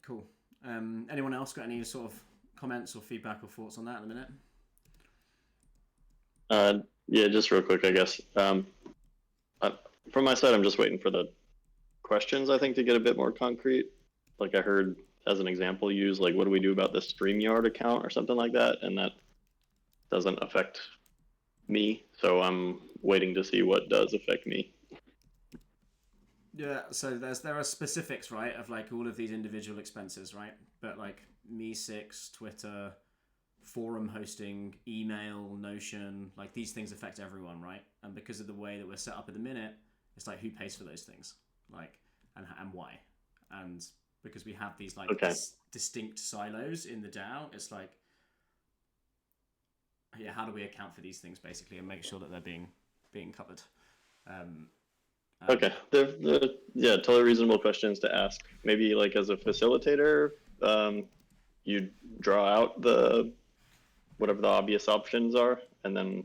Cool. Anyone else got any sort of comments or feedback or thoughts on that in a minute? Yeah, just real quick, I guess. From my side, I'm just waiting for the questions, I think, to get a bit more concrete. Like I heard, as an example, use like, what do we do about the StreamYard account or something like that? And that doesn't affect me. So I'm waiting to see what does affect me. Yeah, so there are specifics, right, of like all of these individual expenses, right? But like Me6, Twitter, forum hosting, email, Notion, like these things affect everyone, right? And because of the way that we're set up at the minute, it's like who pays for those things, like, and why, and because we have these like distinct silos in the DAO, it's like, yeah, how do we account for these things basically and make sure that they're being covered? Okay, yeah, totally reasonable questions to ask. Maybe like as a facilitator, you draw out whatever the obvious options are, and then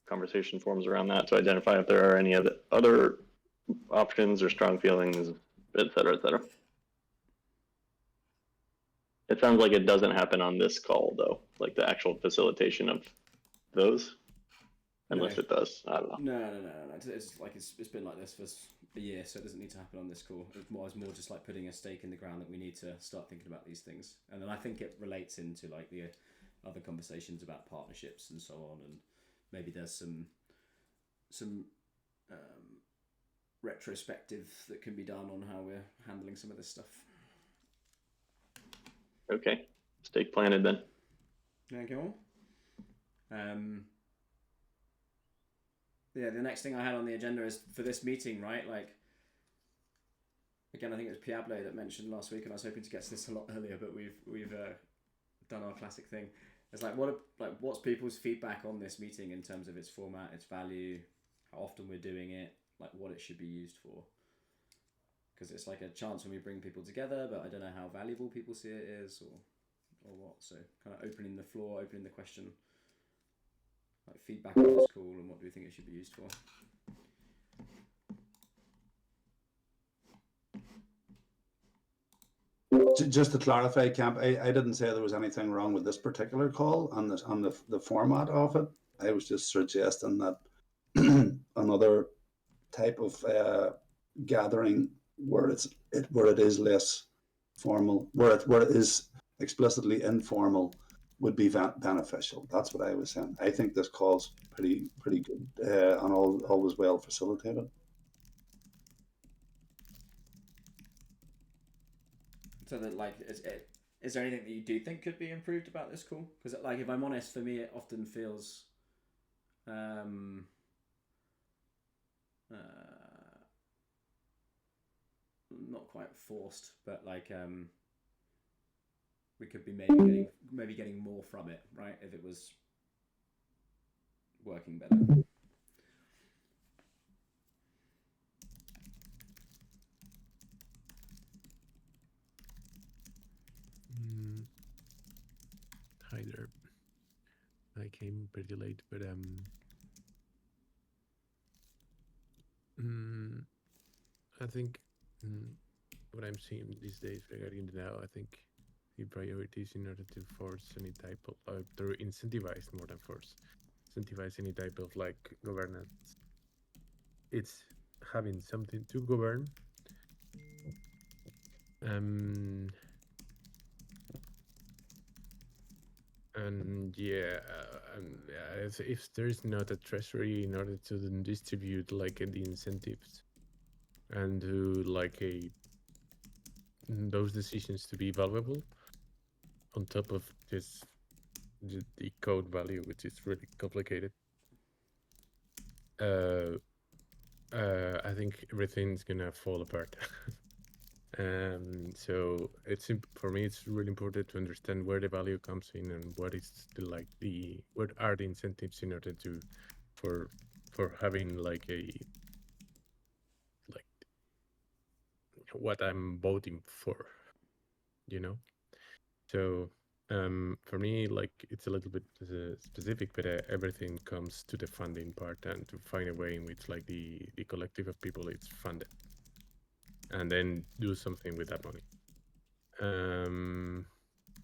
conversation forms around that to identify if there are any other options or strong feelings, etc., etc. It sounds like it doesn't happen on this call, though, like the actual facilitation of those. Unless it does, I don't know. No. It's like it's been like this for a year, so it doesn't need to happen on this call. It's more just like putting a stake in the ground that we need to start thinking about these things, and then I think it relates into like the other conversations about partnerships and so on, and maybe there's some retrospective that can be done on how we're handling some of this stuff. Okay, stake planted then. Thank you. Yeah, the next thing I had on the agenda is for this meeting, right? Like, again, I think it was Piablo that mentioned last week, and I was hoping to get to this a lot earlier, but we've done our classic thing. It's like what's people's feedback on this meeting in terms of its format, its value, how often we're doing it, like what it should be used for. Because it's like a chance when we bring people together, but I don't know how valuable people see it is or what. So kind of opening the floor, opening the question. Like feedback on this call and what do we think it should be used for? Just to clarify, Camp, I didn't say there was anything wrong with this particular call on the format of it. I was just suggesting that another type of gathering where it is less formal, where it is explicitly informal, would be beneficial. That's what I was saying. I think this call's pretty good and always well facilitated. So that like, is there anything that you do think could be improved about this call? Because like, if I'm honest, for me, it often feels not quite forced, but like we could be maybe getting more from it, right? If it was working better. Hi there. I came pretty late, but I think what I'm seeing these days regarding the DAO, I think the priorities in order to force any type of to incentivize more than force, incentivize any type of like governance. It's having something to govern. And yeah, if there is not a treasury in order to then distribute like the incentives and to like those decisions to be valuable on top of this the code value, which is really complicated, I think everything's gonna fall apart. So for me, it's really important to understand where the value comes in and what is what are the incentives in order to for having like what I'm voting for, you know. So for me, like it's a little bit specific, but everything comes to the funding part and to find a way in which like the collective of people it's funded, and then do something with that money.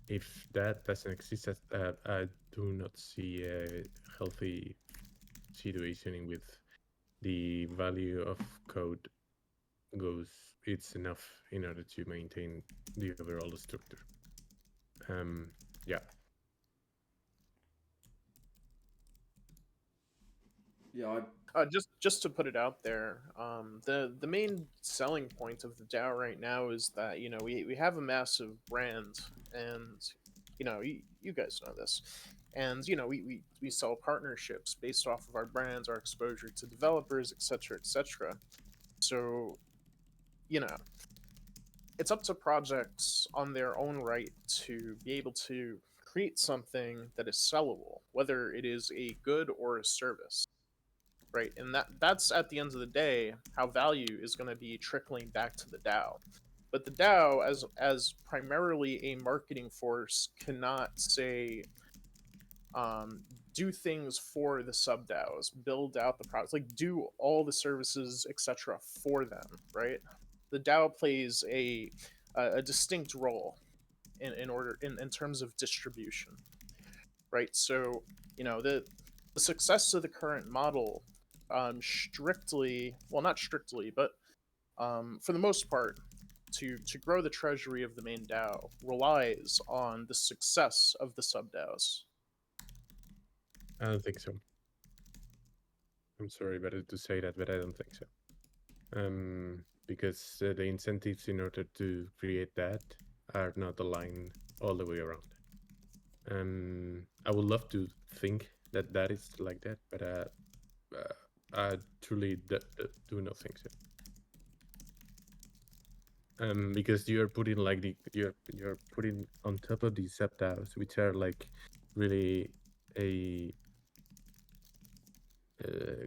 If that doesn't exist, I do not see a healthy situation in which the value of code goes. It's enough in order to maintain the overall structure. Yeah. Yeah, just to put it out there, the main selling point of the DAO right now is that we have a massive brand, and you guys know this, and we sell partnerships based off of our brands, our exposure to developers, etc., etc. So it's up to projects on their own right to be able to create something that is sellable, whether it is a good or a service, right? And that's at the end of the day how value is going to be trickling back to the DAO. But the DAO, as primarily a marketing force, cannot say do things for the sub DAOs, build out the products, like do all the services, etc., for them, right? The DAO plays a distinct role in terms of distribution, right? So the success of the current model, strictly, well, not strictly, but for the most part, to grow the treasury of the main DAO relies on the success of the sub DAOs. I don't think so. I'm sorry, better to say that, but I don't think so. Because the incentives in order to create that are not aligned all the way around. I would love to think that that is like that, but I truly do not think so. Because you're putting like you're putting on top of these sub DAOs, which are like really a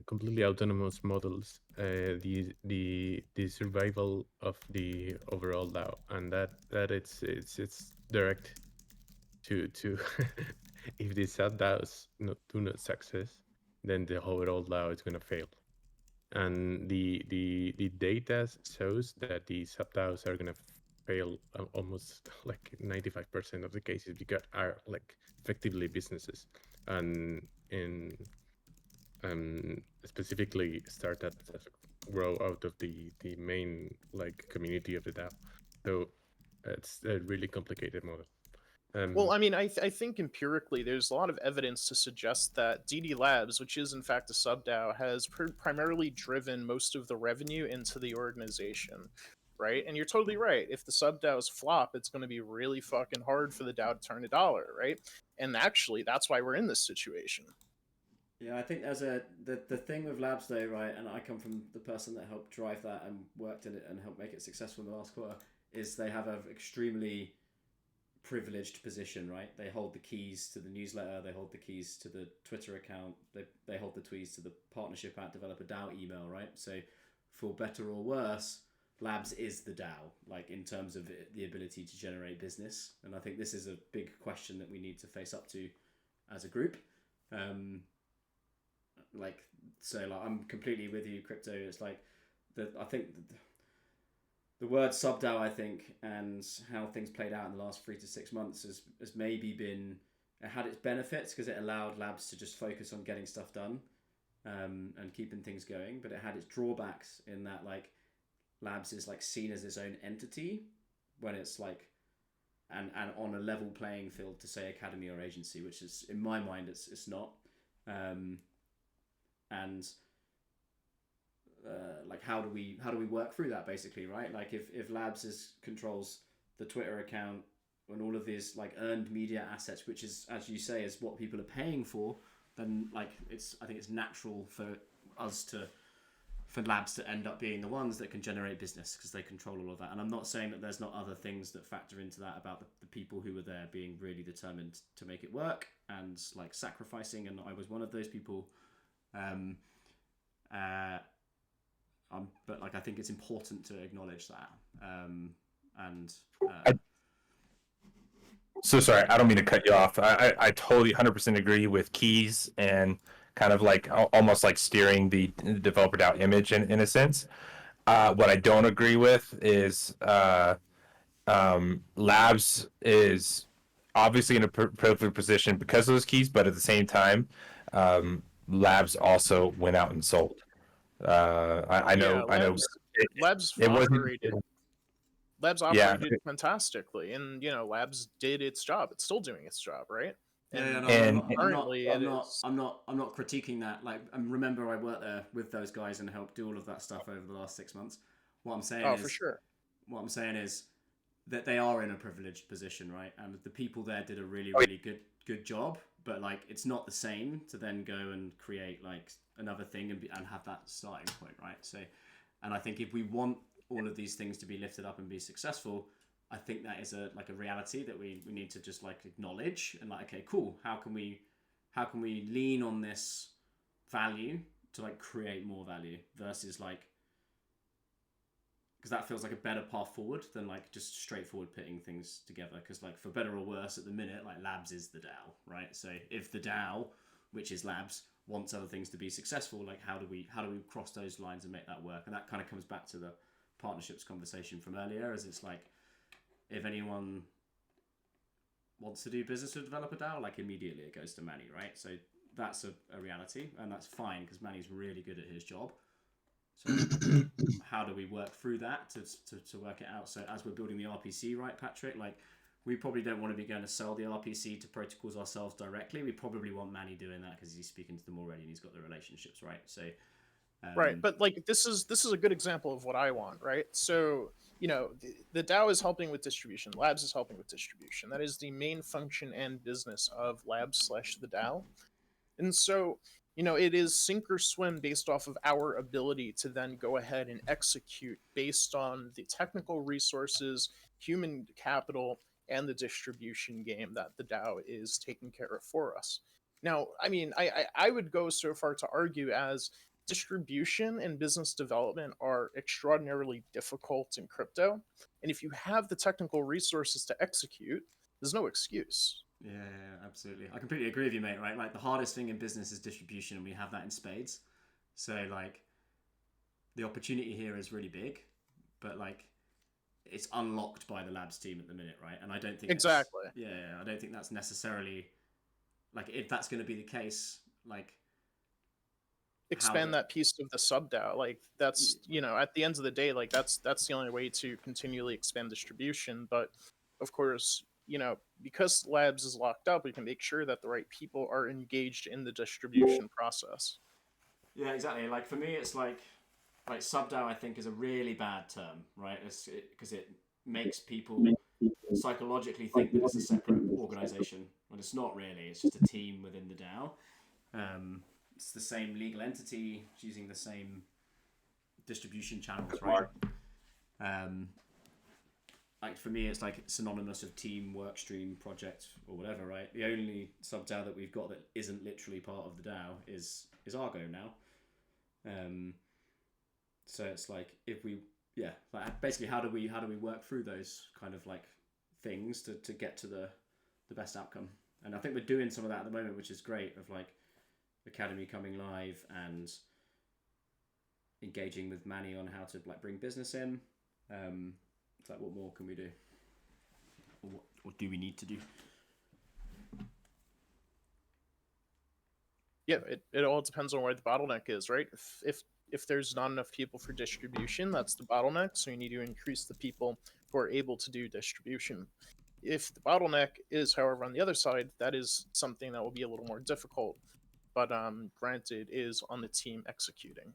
completely autonomous models, the survival of the overall DAO, and that it's direct to if the sub DAOs do not success, then the overall DAO is gonna fail. And the data shows that the sub DAOs are gonna fail almost like 95% of the cases because are like effectively businesses, and in specifically startups that grow out of the main like community of the DAO. So it's a really complicated model. Well, I mean, I think empirically, there's a lot of evidence to suggest that DD Labs, which is in fact a sub DAO, has primarily driven most of the revenue into the organization, right? And you're totally right. If the sub DAOs flop, it's going to be really fucking hard for the DAO to turn a dollar, right? And actually, that's why we're in this situation. Yeah, I think there's the thing with Labs though, right? And I come from the person that helped drive that and worked in it and helped make it successful in the last quarter. Is they have an extremely privileged position, right? They hold the keys to the newsletter, they hold the keys to the Twitter account, they hold the keys to the partnership at developer DAO email, right? So for better or worse, Labs is the DAO, like in terms of the ability to generate business. And I think this is a big question that we need to face up to as a group. I'm completely with you, Crypto. It's like I think the word sub DAO, I think, and how things played out in the last 3 to 6 months has maybe been, it had its benefits because it allowed Labs to just focus on getting stuff done and keeping things going, but it had its drawbacks in that like Labs is like seen as its own entity when it's like and on a level playing field to say academy or agency, which is in my mind it's not. Like how do we work through that basically, right? Like if Labs controls the Twitter account and all of these like earned media assets, which is, as you say, is what people are paying for, then like I think it's natural for Labs to end up being the ones that can generate business because they control all of that. And I'm not saying that there's not other things that factor into that about the people who were there being really determined to make it work and like sacrificing, and I was one of those people. But like I think it's important to acknowledge that. So sorry, I don't mean to cut you off. I totally 100% agree with keys and kind of like almost like steering the developer DAO image in a sense. What I don't agree with is Labs is obviously in a privileged position because of those keys, but at the same time, Labs also went out and sold. I know. Labs It wasn't. operated. Labs Yeah. operated fantastically, and Labs did its job. It's still doing its job, right? Yeah, And no, currently, I'm not critiquing that. Like, remember, I worked there with those guys and helped do all of that stuff over the last 6 months. What I'm saying is, for sure. What I'm saying is that they are in a privileged position, right? And the people there did a really good job. But like, it's not the same to then go and create like another thing and have that starting point, right? So, and I think if we want all of these things to be lifted up and be successful, I think that is a reality that we need to just like acknowledge and like, okay, cool. How can we lean on this value to like create more value versus like, because that feels like a better path forward than like just straightforward putting things together. Because like, for better or worse, at the minute, like Labs is the DAO, right? So if the DAO, which is Labs, wants other things to be successful, like how do we cross those lines and make that work? And that kind of comes back to the partnerships conversation from earlier, as it's like, if anyone wants to do business with developer DAO, like immediately it goes to Manny, right? So that's a reality, and that's fine because Manny's really good at his job. So how do we work through that to work it out? So as we're building the RPC, right, Patrick, like we probably don't want to be going to sell the RPC to protocols ourselves directly. We probably want Manny doing that because he's speaking to them already and he's got the relationships, right? So right, but like this is a good example of what I want, right? So the DAO is helping with distribution. Labs is helping with distribution. That is the main function and business of Labs / the DAO. And so it is sink or swim based off of our ability to then go ahead and execute based on the technical resources, human capital, and the distribution game that the DAO is taking care of for us. Now, I mean, I would go so far to argue as distribution and business development are extraordinarily difficult in crypto. And if you have the technical resources to execute, there's no excuse. Yeah, absolutely. I completely agree with you, mate, right? Like, the hardest thing in business is distribution, and we have that in spades. So, like, the opportunity here is really big, but, like, it's unlocked by the Labs team at the minute, right? And I don't think exactly. I don't think that's necessarily, like, if that's going to be the case, like, expand that piece of the sub DAO. Like, that's at the end of the day, like that's the only way to continually expand distribution. But of course, because Labs is locked up, we can make sure that the right people are engaged in the distribution process. Yeah, exactly. Like, for me, it's like sub DAO, I think, is a really bad term, right? Because it makes people psychologically think that it's a separate organization when it's not really. It's just a team within the DAO. It's the same legal entity, it's using the same distribution channels, right? Like, for me, it's like synonymous of team, work stream, project, or whatever, right? The only sub DAO that we've got that isn't literally part of the DAO is Argo now. So it's like, if we, like, basically, how do we work through those kind of like things to get to the best outcome? And I think we're doing some of that at the moment, which is great, of like Academy coming live and engaging with Manny on how to like bring business in. It's like, what more can we do, or what do we need to do? Yeah, it all depends on where the bottleneck is, right? If there's not enough people for distribution, that's the bottleneck. So you need to increase the people who are able to do distribution. If the bottleneck is, however, on the other side, that is something that will be a little more difficult. But granted, is on the team executing.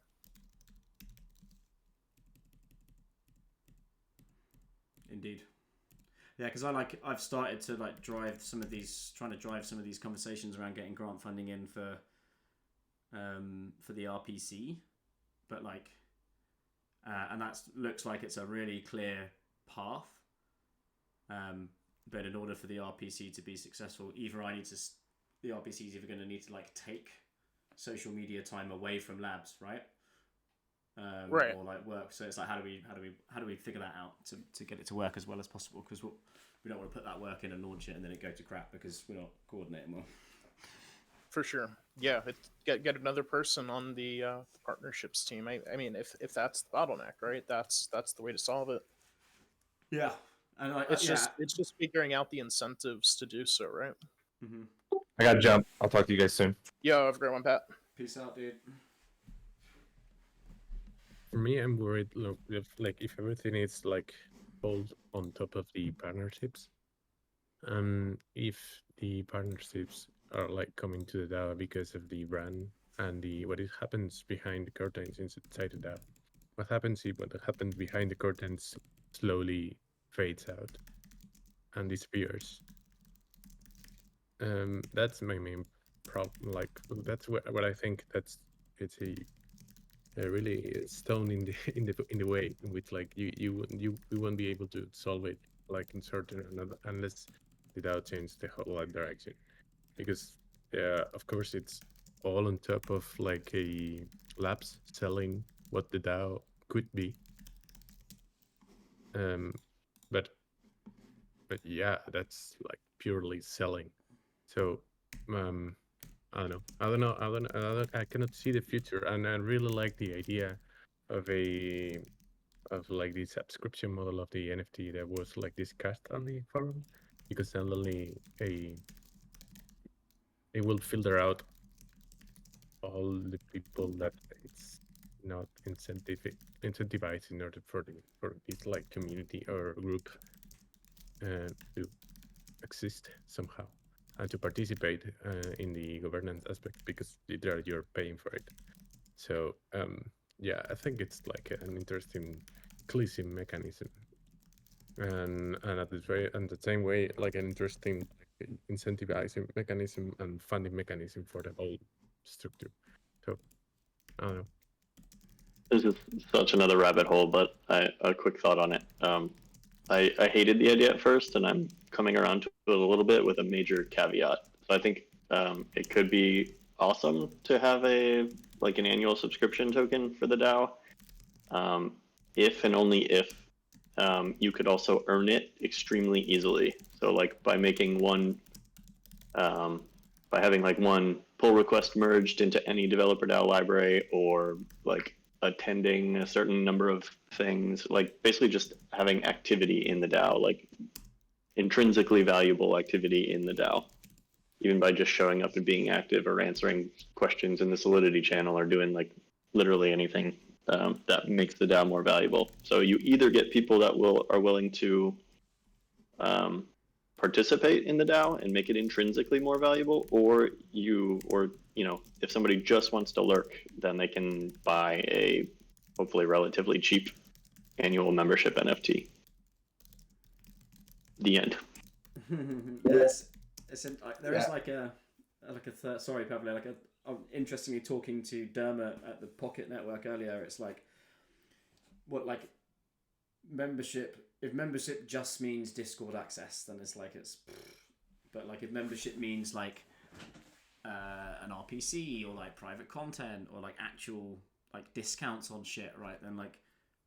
Indeed. Yeah, because I've started to like trying to drive some of these conversations around getting grant funding in for the RPC, but like, and that looks like it's a really clear path. But in order for the RPC to be successful, the RPC is either going to need to like take social media time away from Labs, right? Right. Or like work. So it's like, how do we figure that out to get it to work as well as possible? Because we don't want to put that work in and launch it and then it go to crap because we're not coordinating well. For sure. Yeah, get another person on the partnerships team. I mean, if that's the bottleneck, right? That's the way to solve it. Yeah, And like, It's just figuring out the incentives to do so, right? Mm-hmm. I gotta jump. I'll talk to you guys soon. Yo, have a great one, Pat. Peace out, dude. For me, I'm worried. Look, if everything is like hold on top of the partnerships, if the partnerships are like coming to the DAO because of the brand and the what happens behind the curtains inside the DAO. What happens behind the curtains slowly fades out and disappears. That's my main problem. Like that's what I think it's a really stone in the way in which like we won't be able to solve it like in certain unless the DAO change the whole direction, because of course it's all on top of like a labs selling what the DAO could be. But yeah, that's like purely selling. So I don't know. I cannot see the future, and I really like the idea of like the subscription model of the NFT that was like discussed on the forum, because suddenly it will filter out all the people that it's not incentivized in order for this like community or group to exist somehow and to participate in the governance aspect, because there you're paying for it. So yeah, I think it's like an interesting cleansing mechanism, and at the same way like an interesting incentivizing mechanism and funding mechanism for the whole structure. So I don't know. This is such another rabbit hole, but a quick thought on it. I hated the idea at first, and I'm coming around to it a little bit with a major caveat. So I think it could be awesome to have an annual subscription token for the DAO, if and only if you could also earn it extremely easily. So like by making one, by having like one pull request merged into any developer DAO library, or like attending a certain number of things, like basically just having activity in the DAO, like intrinsically valuable activity in the DAO, even by just showing up and being active or answering questions in the Solidity channel or doing like literally anything that makes the DAO more valuable. So you either get people that are willing to participate in the DAO and make it intrinsically more valuable, or if somebody just wants to lurk, then they can buy a hopefully relatively cheap annual membership NFT. The end. There is like a sorry, Pavle, interestingly talking to Dermot at the Pocket Network earlier. It's like membership. If membership just means Discord access, then but like if membership means like an RPC or like private content or like actual like discounts on shit, right? Then like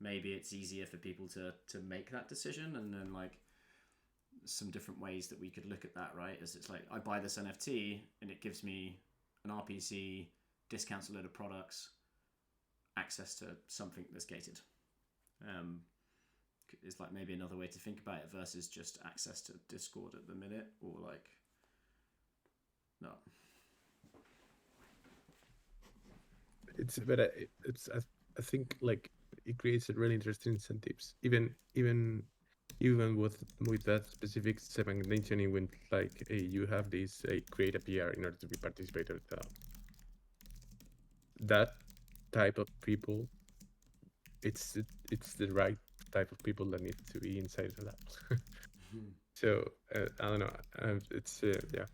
maybe it's easier for people to make that decision, and then like some different ways that we could look at that, right? As it's like I buy this NFT and it gives me an RPC, discounts a load of products, access to something that's gated. Is like maybe another way to think about it versus just access to Discord at the minute, or like no. I think like it creates a really interesting incentives, even with that specific segmentation, when like you have this create a PR in order to be participated. That type of people, it's the right type of people that need to be inside of that. So I don't know. It's yeah.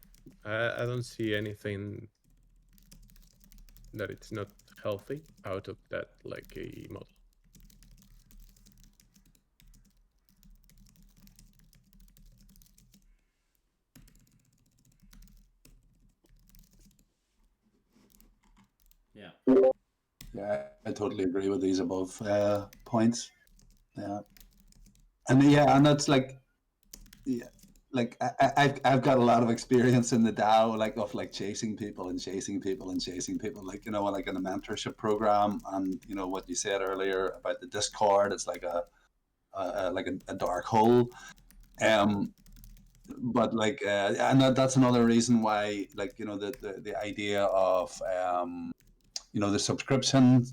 I don't see anything that it's not healthy out of that like a model. Yeah. Yeah, I totally agree with these above points. Yeah, and that's like, yeah, like I've got a lot of experience in the DAO, like of like chasing people and chasing people and chasing people, like like in a mentorship program, and what you said earlier about the Discord, it's like a dark hole. But like, and that's another reason why, like, the idea of the subscription,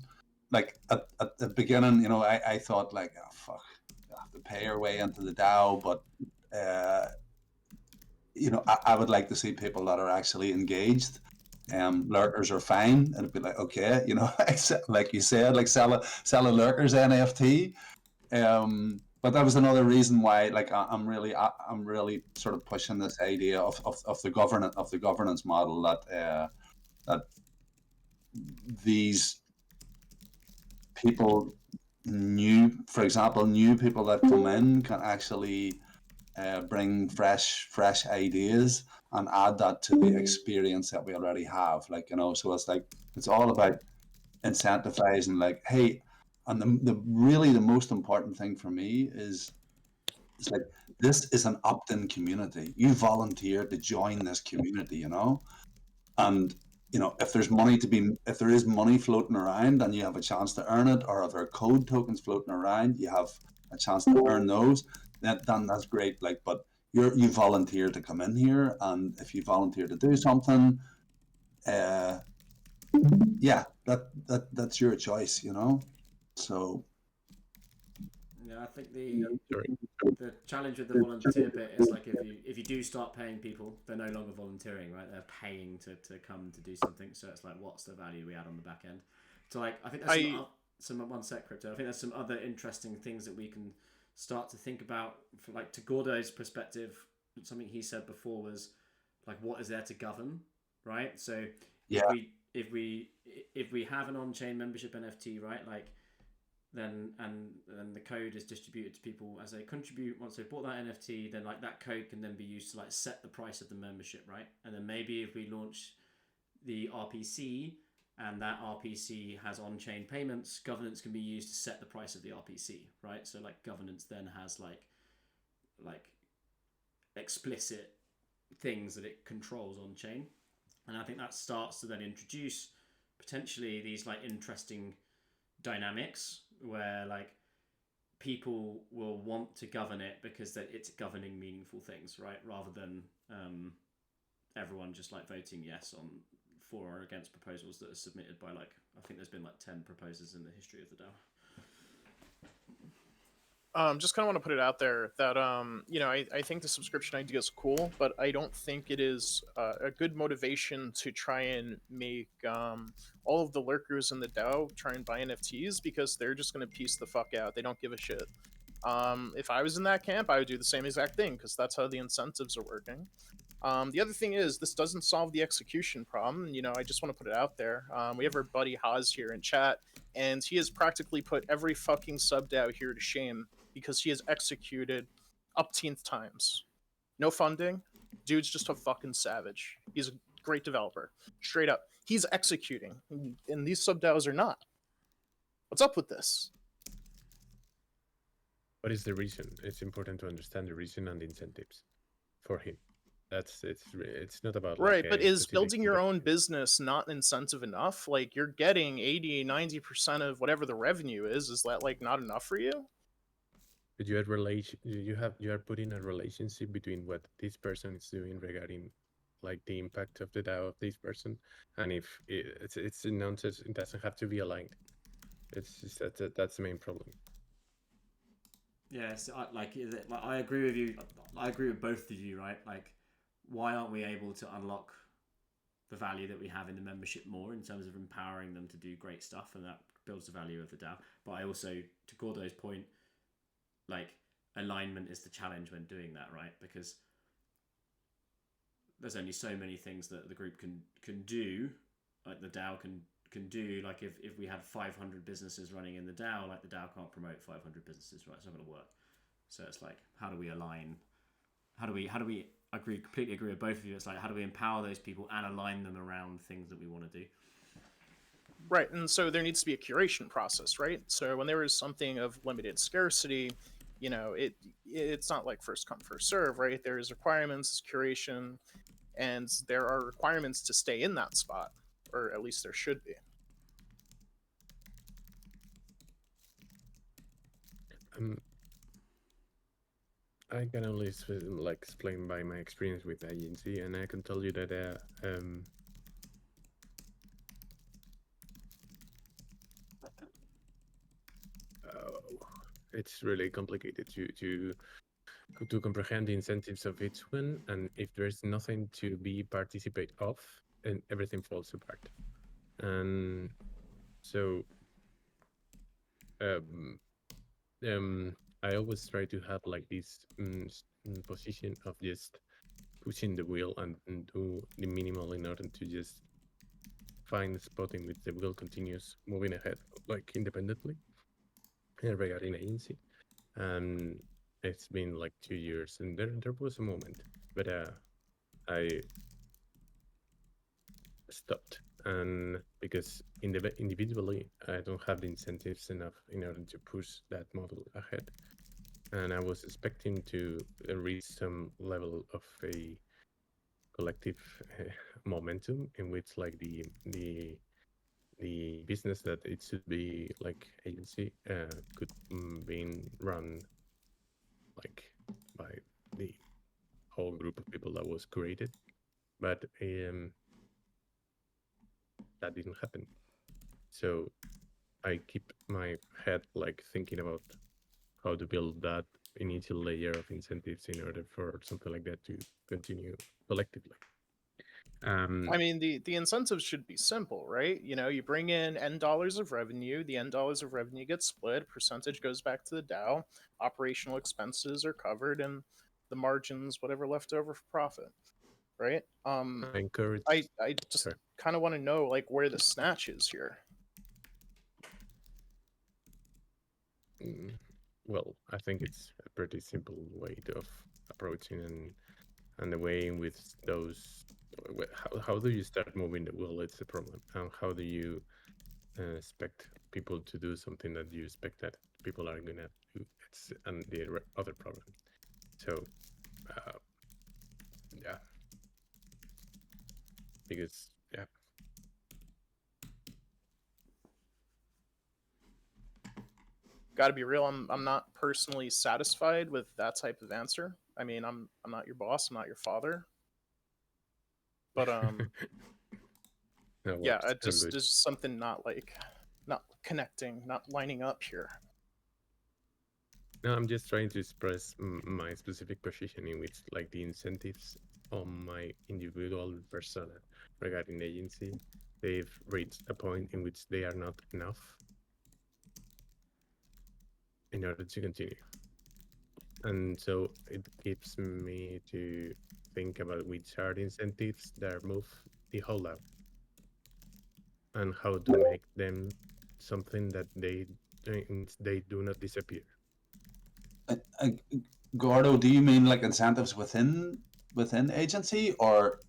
like at the beginning, I thought like, oh fuck, I have to pay our way into the DAO, but I would like to see people that are actually engaged. Lurkers are fine. It'd be like, okay, like you said, like sell a lurkers NFT. But that was another reason why, like, I'm really sort of pushing this idea of the governance model, that these people, for example, new people that come in can actually bring fresh ideas and add that to the experience that we already have. Like, so it's like, it's all about incentivizing, like, hey, and the most important thing for me is, it's like, this is an opt-in community. You volunteer to join this community, and if there is money floating around and you have a chance to earn it, or if there are code tokens floating around, you have a chance to earn those, then that's great. Like, but you volunteer to come in here, and if you volunteer to do something, yeah, that's your choice, So Yeah, I think the challenge with the volunteer bit is, like, if you do start paying people, they're no longer volunteering, right? They're paying to come to do something. So it's like, what's the value we add on the back end? So, like, I think there's some one sec, Crypto. I think there's some other interesting things that we can start to think about. For, like, to Gordo's perspective, something he said before was, like, what is there to govern, right? So yeah, if we have an on-chain membership NFT, right, like, then the code is distributed to people as they contribute. Once they've bought that NFT, then, like, that code can then be used to, like, set the price of the membership, right? And then maybe if we launch the RPC and that RPC has on-chain payments, governance can be used to set the price of the RPC, right? So, like, governance then has like explicit things that it controls on chain, and I think that starts to then introduce potentially these, like, interesting dynamics where, like, people will want to govern it because that it's governing meaningful things, right? Rather than everyone just, like, voting yes on for or against proposals that are submitted by, like, I think there's been like 10 proposals in the history of the DAO. Just kind of want to put it out there that I think the subscription idea is cool, but I don't think it is a good motivation to try and make all of the lurkers in the DAO try and buy NFTs, because they're just going to piece the fuck out. They don't give a shit. If I was in that camp, I would do the same exact thing, because that's how the incentives are working. The other thing is, this doesn't solve the execution problem. I just want to put it out there. We have our buddy Haas here in chat, and he has practically put every fucking sub DAO here to shame, because he has executed upteenth times. No funding. Dude's just a fucking savage. He's a great developer. Straight up. He's executing, and these sub DAOs are not. What's up with this? What is the reason? It's important to understand the reason and the incentives for him. It's not about, right, like, but is building your own business not incentive enough? Like, you're getting 80-90% of whatever the revenue is that, like, not enough for you? But you are putting a relationship between what this person is doing regarding, like, the impact of the DAO of this person, and if it's nonsense, it doesn't have to be aligned. It's just that's the main problem. Yes, I agree with you. I agree with both of you, right? Like, why aren't we able to unlock the value that we have in the membership more in terms of empowering them to do great stuff, and that builds the value of the DAO. But I also, to Gordo's point, like, alignment is the challenge when doing that, right? Because there's only so many things that the group can do, like the DAO can do. Like, if we had 500 businesses running in the DAO, like, the DAO can't promote 500 businesses, right? It's not going to work. So it's like, how do we align? How do we completely agree with both of you. It's like, how do we empower those people and align them around things that we want to do? Right, and so there needs to be a curation process, right? So when there is something of limited scarcity, it's not like first come, first serve, right? There is requirements, curation, and there are requirements to stay in that spot, or at least there should be. I can only explain by my experience with agency, and I can tell you that it's really complicated to comprehend the incentives of each one, and if there's nothing to be participate of, and everything falls apart. And so I always try to have like this position of just pushing the wheel and do the minimal in order to just find the spot in which the wheel continues moving ahead, like independently regarding agency. And it's been like 2 years, and there was a moment, but I stopped, and because individually I don't have the incentives enough in order to push that model ahead, and I was expecting to reach some level of a collective momentum in which like the business that it should be like agency could be run like by the whole group of people that was created, but that didn't happen. So I keep my head like thinking about how to build that initial layer of incentives in order for something like that to continue collectively. I mean, the incentives should be simple, right? You know, you bring in N dollars of revenue, the N dollars of revenue gets split, percentage goes back to the DAO, operational expenses are covered, and the margins, whatever left over for profit, right? I encourage. I just kind of want to know like where the snatch is here. Well, I think it's a pretty simple way of approaching, and the way in which those how do you start moving the wheel? It's a problem, and how do you expect people to do something that you expect that people are gonna do? It's and the other problem. So yeah, because yeah. Got to be real. I'm not personally satisfied with that type of answer. I mean, I'm not your boss. I'm not your father. But No, yeah, I just there's something not connecting, not lining up here. No, I'm just trying to express my specific position in which, like, the incentives on my individual persona regarding agency, they've reached a point in which they are not enough in order to continue. And so it gives me to think about which are the incentives that move the whole out and how to make them something that they do not disappear. Gordo, do you mean like incentives within agency, or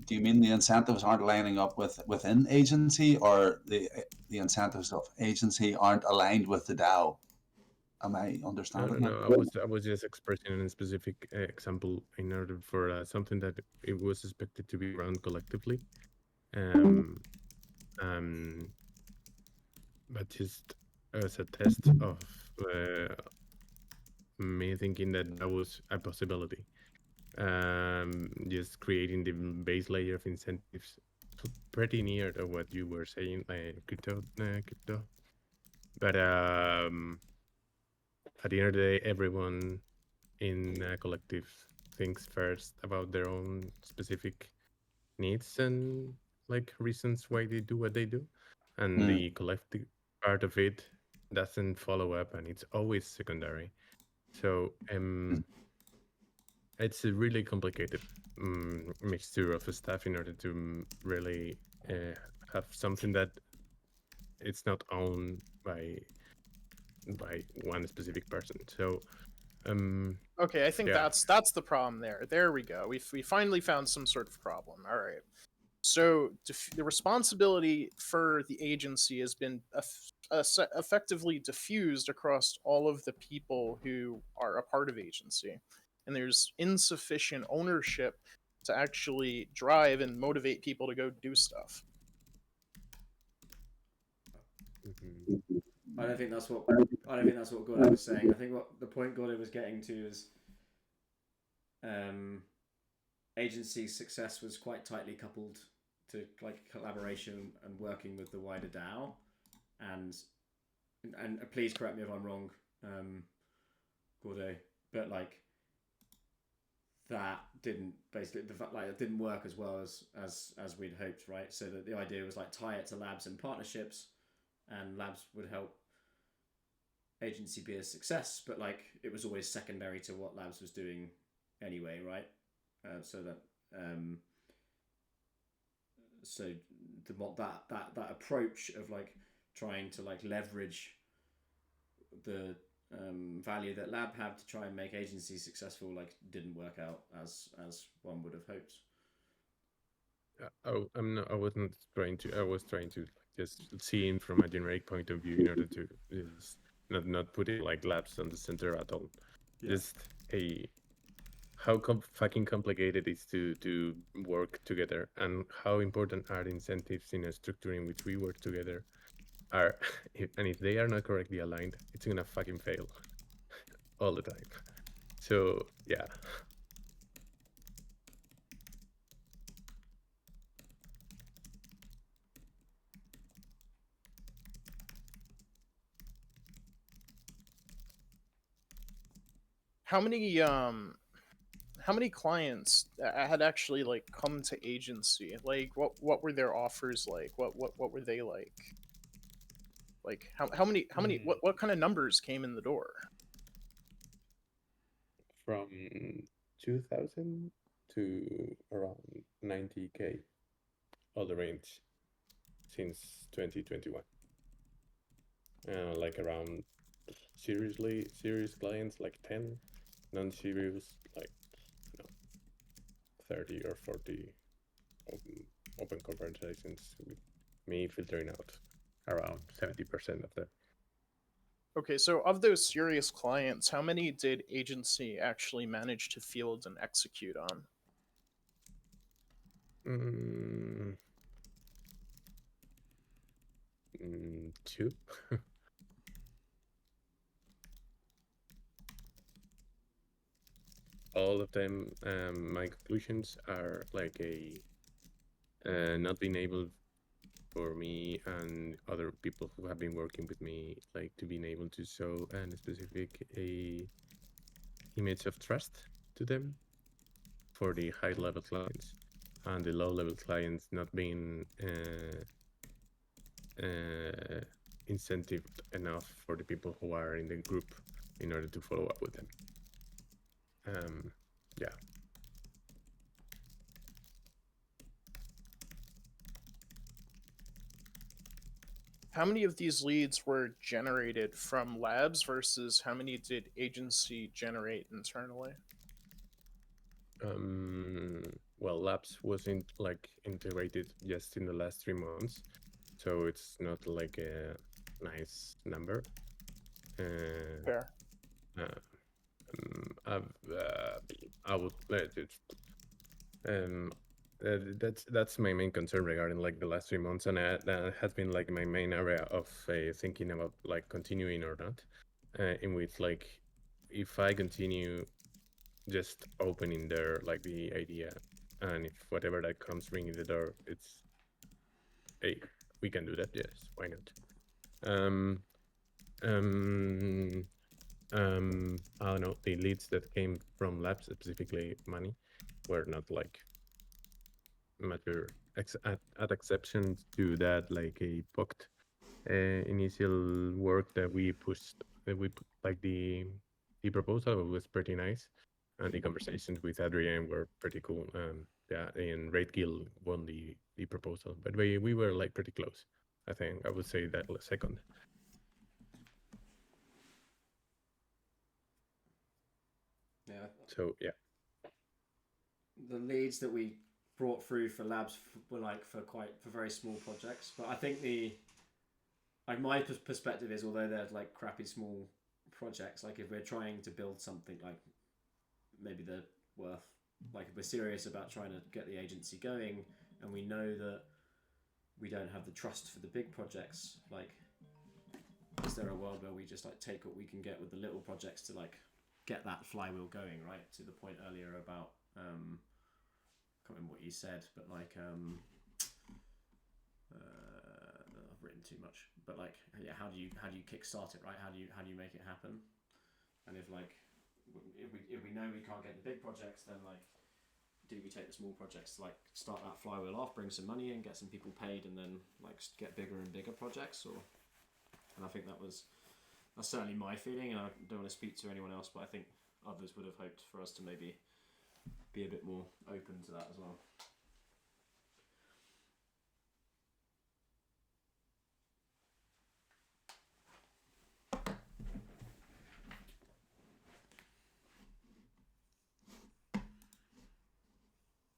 do you mean the incentives aren't lining up within agency, or the incentives of agency aren't aligned with the DAO? Am I understanding No. that? I was just expressing a specific example in order for something that it was expected to be run collectively, but just as a test of me thinking that was a possibility. Just creating the base layer of incentives, pretty near to what you were saying, crypto. But at the end of the day, everyone in a collective thinks first about their own specific needs and like reasons why they do what they do, and the collective part of it doesn't follow up, and it's always secondary. So it's a really complicated mixture of stuff in order to really have something that it's not owned by one specific person. So okay, I think that's the problem there. There we go. We finally found some sort of problem. All right. So the responsibility for the agency has been effectively diffused across all of the people who are a part of agency, and there's insufficient ownership to actually drive and motivate people to go do stuff. I don't think that's what Gordon was saying. I think what the point Gordon was getting to is agency success was quite tightly coupled to like collaboration and working with the wider DAO, and please correct me if I'm wrong, Gordo, but like that didn't basically it didn't work as well as we'd hoped, right? So that the idea was like tie it to labs and partnerships, and labs would help agency be a success, but like it was always secondary to what labs was doing anyway, right? So that approach of like trying to like leverage the value that lab had to try and make agency successful like didn't work out as one would have hoped. I wasn't trying to. I was trying to just see it from a generic point of view in order to just not putting like labs on the center at all. Yeah. Just how fucking complicated it is to work together, and how important are incentives in a structure in which we work together are, and if they are not correctly aligned, it's gonna fucking fail all the time. So yeah. How many clients had actually like come to agency? Like what were their offers like? What were they like? Like how many what kind of numbers came in the door? From 2000 to around 90K, all the range since 2021. Like around serious clients like 10, non-serious like 30 or 40 open conversations, with me filtering out around 70% of them. Okay, so of those serious clients, how many did agency actually manage to field and execute on? Two. All of them, my conclusions are like not being able for me and other people who have been working with me, like to being able to show a specific image of trust to them for the high level clients, and the low level clients not being incentive enough for the people who are in the group in order to follow up with them. Yeah. How many of these leads were generated from labs versus how many did agency generate internally? Well, labs wasn't like integrated just in the last 3 months, so it's not like a nice number. Fair. I would that's my main concern regarding like the last 3 months, and that has been like my main area of thinking about like continuing or not, in which like if I continue just opening there like the idea, and if whatever that comes ringing the door, it's hey, we can do that, yes, why not? I don't know, the leads that came from labs, specifically money, were not like matter at exception to that, like a booked initial work that we pushed, like the proposal was pretty nice, and the conversations with Adrian were pretty cool. Yeah, and Red Gill won the proposal, but we were like pretty close. I think I would say that second. Yeah. So yeah, the leads that we brought through for labs were like for very small projects, but I think my perspective is, although they're like crappy small projects, like if we're trying to build something like maybe they're worth, like if we're serious about trying to get the agency going and we know that we don't have the trust for the big projects, like is there a world where we just like take what we can get with the little projects to like get that flywheel going, right? To the point earlier about I can't remember what you said, but like I've written too much, but like yeah, how do you kickstart it, right? How do you make it happen? And if like if we know we can't get the big projects, then like do we take the small projects to like start that flywheel off, bring some money in, get some people paid, and then like get bigger and bigger projects? Or and I think that's certainly my feeling, and I don't want to speak to anyone else, but I think others would have hoped for us to maybe be a bit more open to that as well.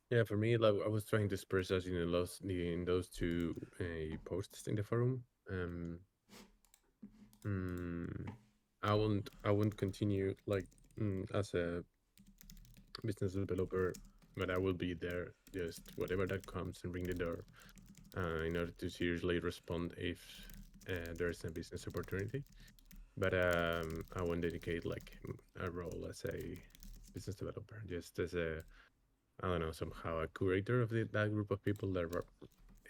Yeah, for me, like I was trying to express us in those two posts in the forum. I won't continue like as a business developer, but I will be there just whatever that comes and ring the door in order to seriously respond if there's a business opportunity. But I won't dedicate like a role as a business developer, just as a I don't know, somehow a curator of that group of people that are,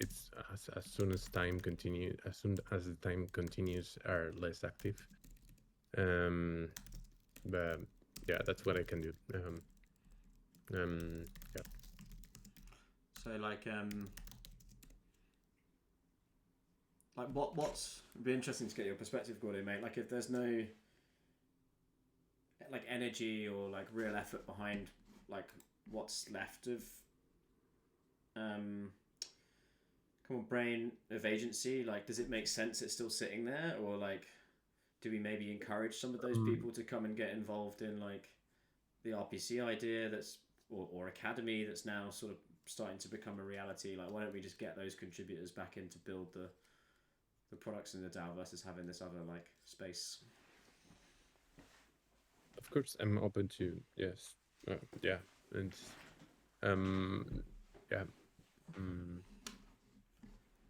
it's as soon as time continue, as soon as the time continues, are less active. But yeah, that's what I can do. Yeah. So what's it'd be interesting to get your perspective, Gordo, mate. Like if there's no like energy or like real effort behind like what's left of brain of agency, like does it make sense it's still sitting there, or like do we maybe encourage some of those people to come and get involved in like the RPC idea that's or academy that's now sort of starting to become a reality? Like why don't we just get those contributors back in to build the products in the DAO versus having this other like space? Of course, I'm open to yes, yeah, and yeah.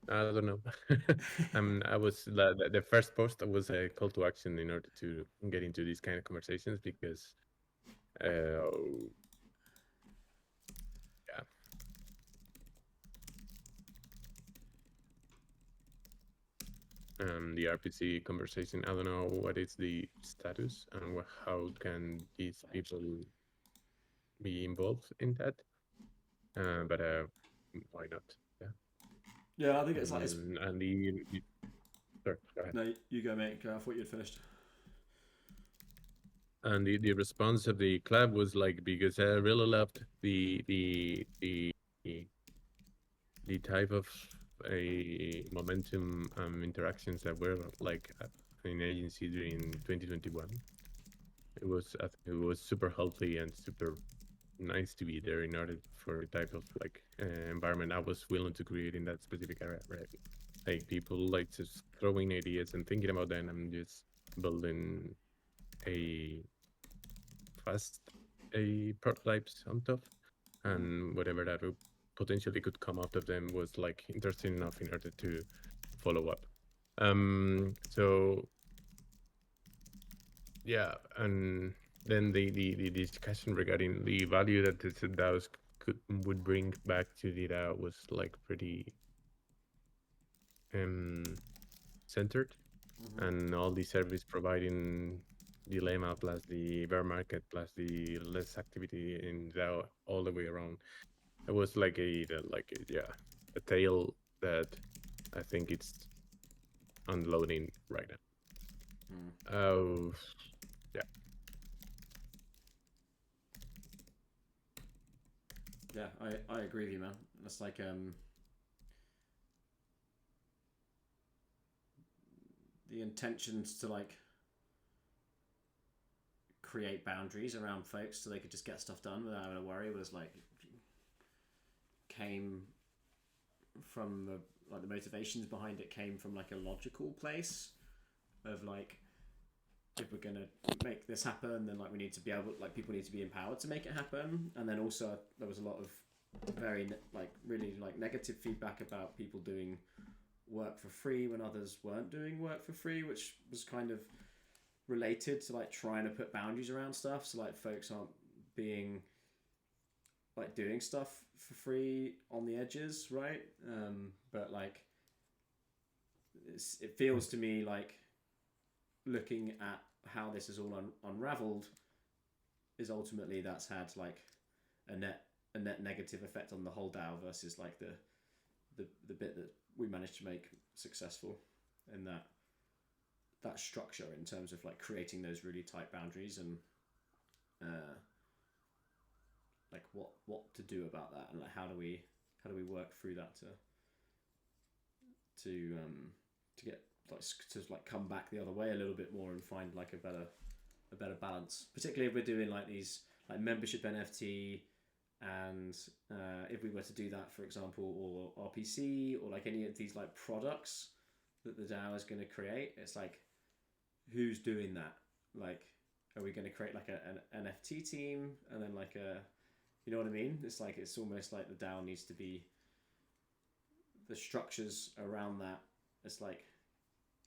I don't know. I was the first post was a call to action in order to get into these kind of conversations because, yeah. The RPC conversation. I don't know what is the status and how can these people be involved in that. But why not? Yeah. Yeah, I think it's like and the sorry, go ahead. No, you go, mate. I thought you'd finished. And the response of the club was like, because I really loved the type of a momentum interactions that were like in agency during 2021. It was super healthy and super nice to be there in order for the type of like environment I was willing to create in that specific area, right? Like people like just throwing ideas and thinking about them and just building a fast prototypes on top, and whatever that potentially could come out of them was like interesting enough in order to follow up. So yeah, and then the discussion regarding the value that the DAOs would bring back to the DAO was like pretty centered, and all the service providing dilemma plus the bear market plus the less activity in DAO all the way around. It was like a tale that I think it's unloading right now. Yeah. Yeah, I agree with you, man. That's like the intentions to like create boundaries around folks so they could just get stuff done without having to worry was like came from the motivations behind it came from like a logical place of like, if we're gonna make this happen, then like we need to be able, like people need to be empowered to make it happen. And then also there was a lot of very like really like negative feedback about people doing work for free when others weren't doing work for free, which was kind of related to like trying to put boundaries around stuff, so like folks aren't being like doing stuff for free on the edges, right? But like it feels to me like looking at how this is all unraveled is ultimately that's had like a net negative effect on the whole DAO versus like the bit that we managed to make successful in that structure in terms of like creating those really tight boundaries and like what to do about that, and like how do we work through that to get like to like come back the other way a little bit more and find like a better balance, particularly if we're doing like these like membership NFT, and if we were to do that, for example, or RPC, or like any of these like products that the DAO is going to create, it's like who's doing that? Like, are we going to create like an NFT team and then like a, you know what I mean? It's like it's almost like the DAO needs to be the structures around that. It's like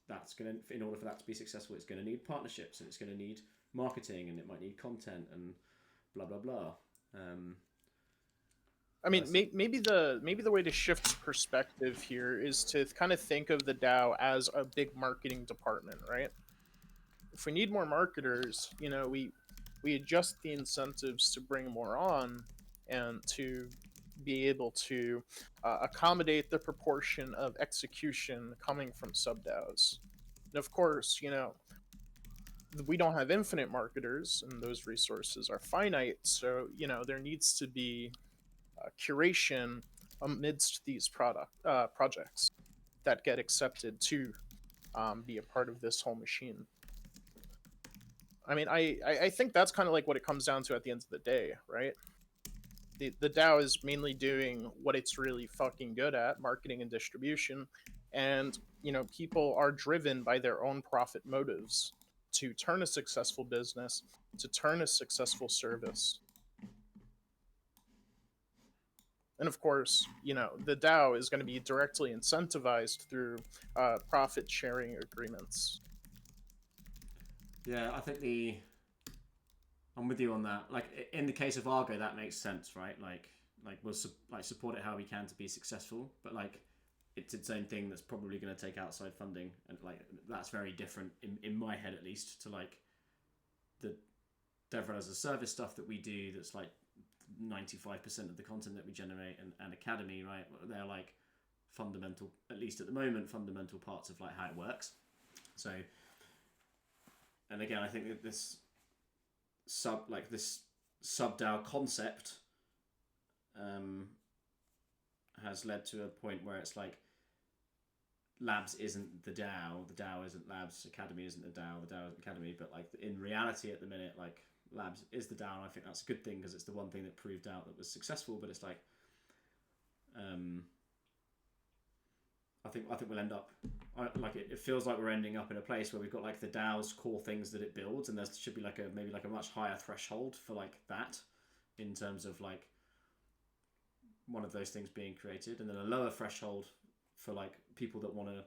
that's gonna, in order for that to be successful, it's going to need partnerships, and it's going to need marketing, and it might need content and blah blah blah. I mean, maybe the way to shift perspective here is to kind of think of the DAO as a big marketing department, right? If we need more marketers, you know, we adjust the incentives to bring more on, and to be able to accommodate the proportion of execution coming from sub DAOs. And of course, you know, we don't have infinite marketers, and those resources are finite. So, you know, there needs to be curation amidst these projects that get accepted to be a part of this whole machine. I mean, I think that's kind of like what it comes down to at the end of the day, right? The DAO is mainly doing what it's really fucking good at, marketing and distribution. And, you know, people are driven by their own profit motives to turn a successful business, to turn a successful service. And of course, you know, the DAO is going to be directly incentivized through profit sharing agreements. Yeah, I think I'm with you on that. Like in the case of Argo, that makes sense, right? Like we'll support it how we can to be successful, but like it's its own thing that's probably going to take outside funding, and like that's very different in my head at least to like the DevRel as a service stuff that we do. That's like 95% of the content that we generate, and Academy, right? They're like fundamental, at least at the moment, fundamental parts of like how it works. So, and again, I think that this sub DAO concept has led to a point where it's like Labs isn't the DAO isn't Labs, Academy isn't the DAO isn't Academy, but like in reality at the minute, like Labs is the DAO, and I think that's a good thing because it's the one thing that proved out that was successful. But it's like, I think we'll end up like it feels like we're ending up in a place where we've got like the DAO's core things that it builds, and there should be like maybe a much higher threshold for like that in terms of like one of those things being created, and then a lower threshold for like people that want to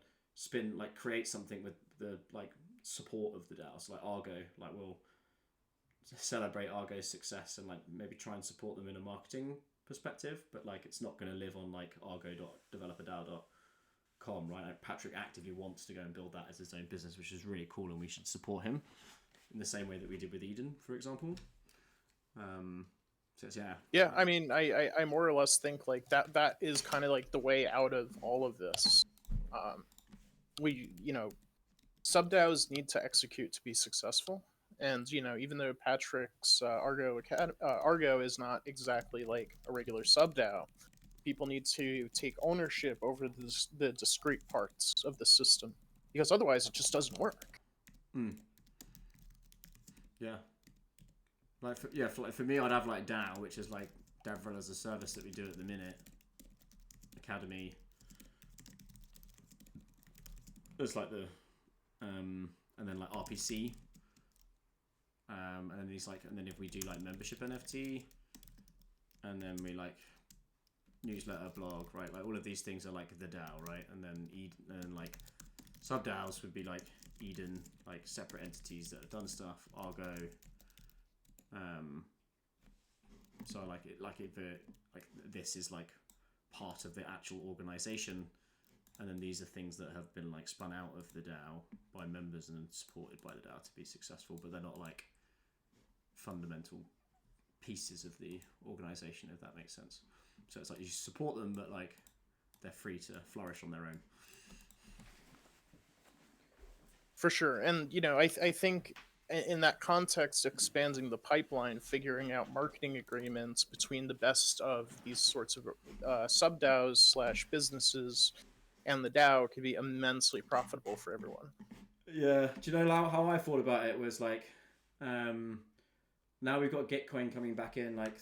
create something with the like support of the DAO. So like Argo, like we'll celebrate Argo's success and like maybe try and support them in a marketing perspective, but like it's not going to live on like argo.developerdao.com, right? Like Patrick actively wants to go and build that as his own business, which is really cool, and we should support him in the same way that we did with Eden, for example. So yeah, I mean, I more or less think like that is kind of like the way out of all of this. We, you know, sub DAOs need to execute to be successful, and you know, even though Patrick's Argo is not exactly like a regular sub DAO, people need to take ownership over the discrete parts of the system, because otherwise it just doesn't work. Yeah. Like for me, I'd have like DAO, which is like DevRel as a service that we do at the minute. Academy. There's like the and then like RPC. And then these like, and then if we do like membership NFT, and then we like newsletter, blog, right? Like all of these things are like the DAO, right? And then like Sub DAOs would be like Eden, like separate entities that have done stuff. Argo. So this is like part of the actual organization, and then these are things that have been like spun out of the DAO by members and then supported by the DAO to be successful, but they're not like fundamental pieces of the organization, if that makes sense. So it's like you support them, but like they're free to flourish on their own. For sure. And, you know, I think in that context, expanding the pipeline, figuring out marketing agreements between the best of these sorts of sub DAOs / businesses and the DAO could be immensely profitable for everyone. Yeah. Do you know how I thought about it was like, now we've got Gitcoin coming back in, like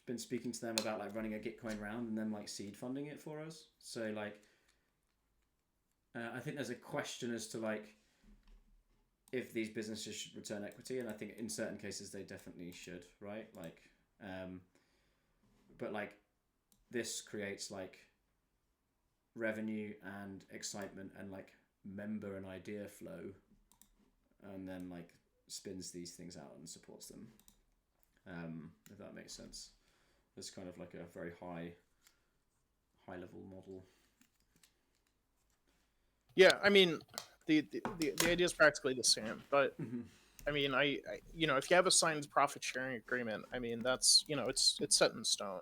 been speaking to them about like running a Gitcoin round and then like seed funding it for us. So like, I think there's a question as to like, if these businesses should return equity, and I think in certain cases they definitely should, right? Like, but like this creates like revenue and excitement and like member and idea flow, and then like spins these things out and supports them. If that makes sense, it's kind of like a very high level model. Yeah, I mean, the idea is practically the same, but I mean, I you know, if you have a signed profit sharing agreement, I mean, that's, you know, it's set in stone.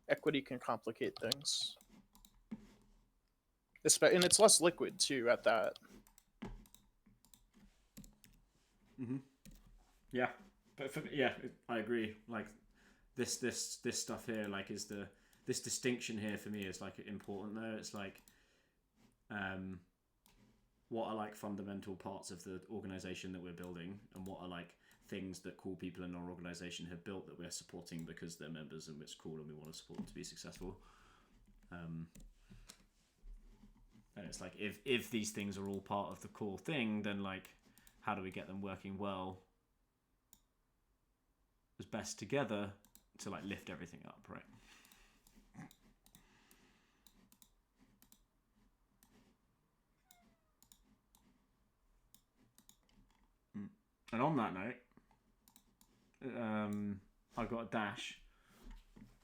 Equity can complicate things, and it's less liquid too at that. Yeah, but I agree. Like this stuff here, like this distinction here for me is like important though. It's like, what are like fundamental parts of the organization that we're building, and what are like things that cool people in our organization have built that we're supporting because they're members and it's cool and we want to support them to be successful. And it's like if these things are all part of the core thing, then like how do we get them working well as best together to like lift everything up, right? And on that note, I got a dash.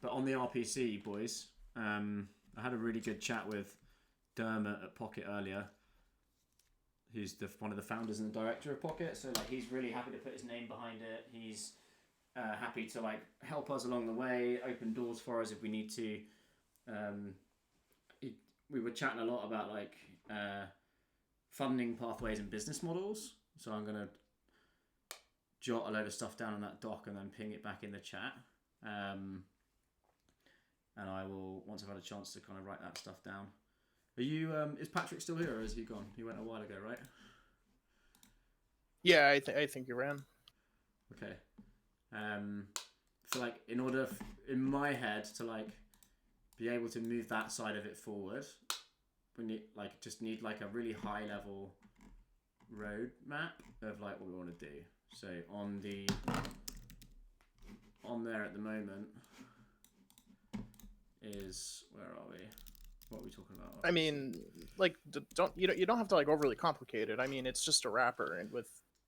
But on the RPC, boys, I had a really good chat with Dermot at Pocket earlier, who's one of the founders and the director of Pocket. So like, he's really happy to put his name behind it. He's happy to like help us along the way, open doors for us if we need to. We were chatting a lot about like funding pathways and business models. So I'm gonna jot a load of stuff down on that doc and then ping it back in the chat. And I will, once I've had a chance to kind of write that stuff down. Are you? Is Patrick still here, or has he gone? He went a while ago, right? Yeah, I think you ran. Okay. So like, in order, in my head, to like be able to move that side of it forward, we need like a really high level roadmap of like what we want to do. So on there at the moment is, where are we? What are we talking about? I mean, like, you don't have to like overly complicate it. I mean, it's just a wrapper and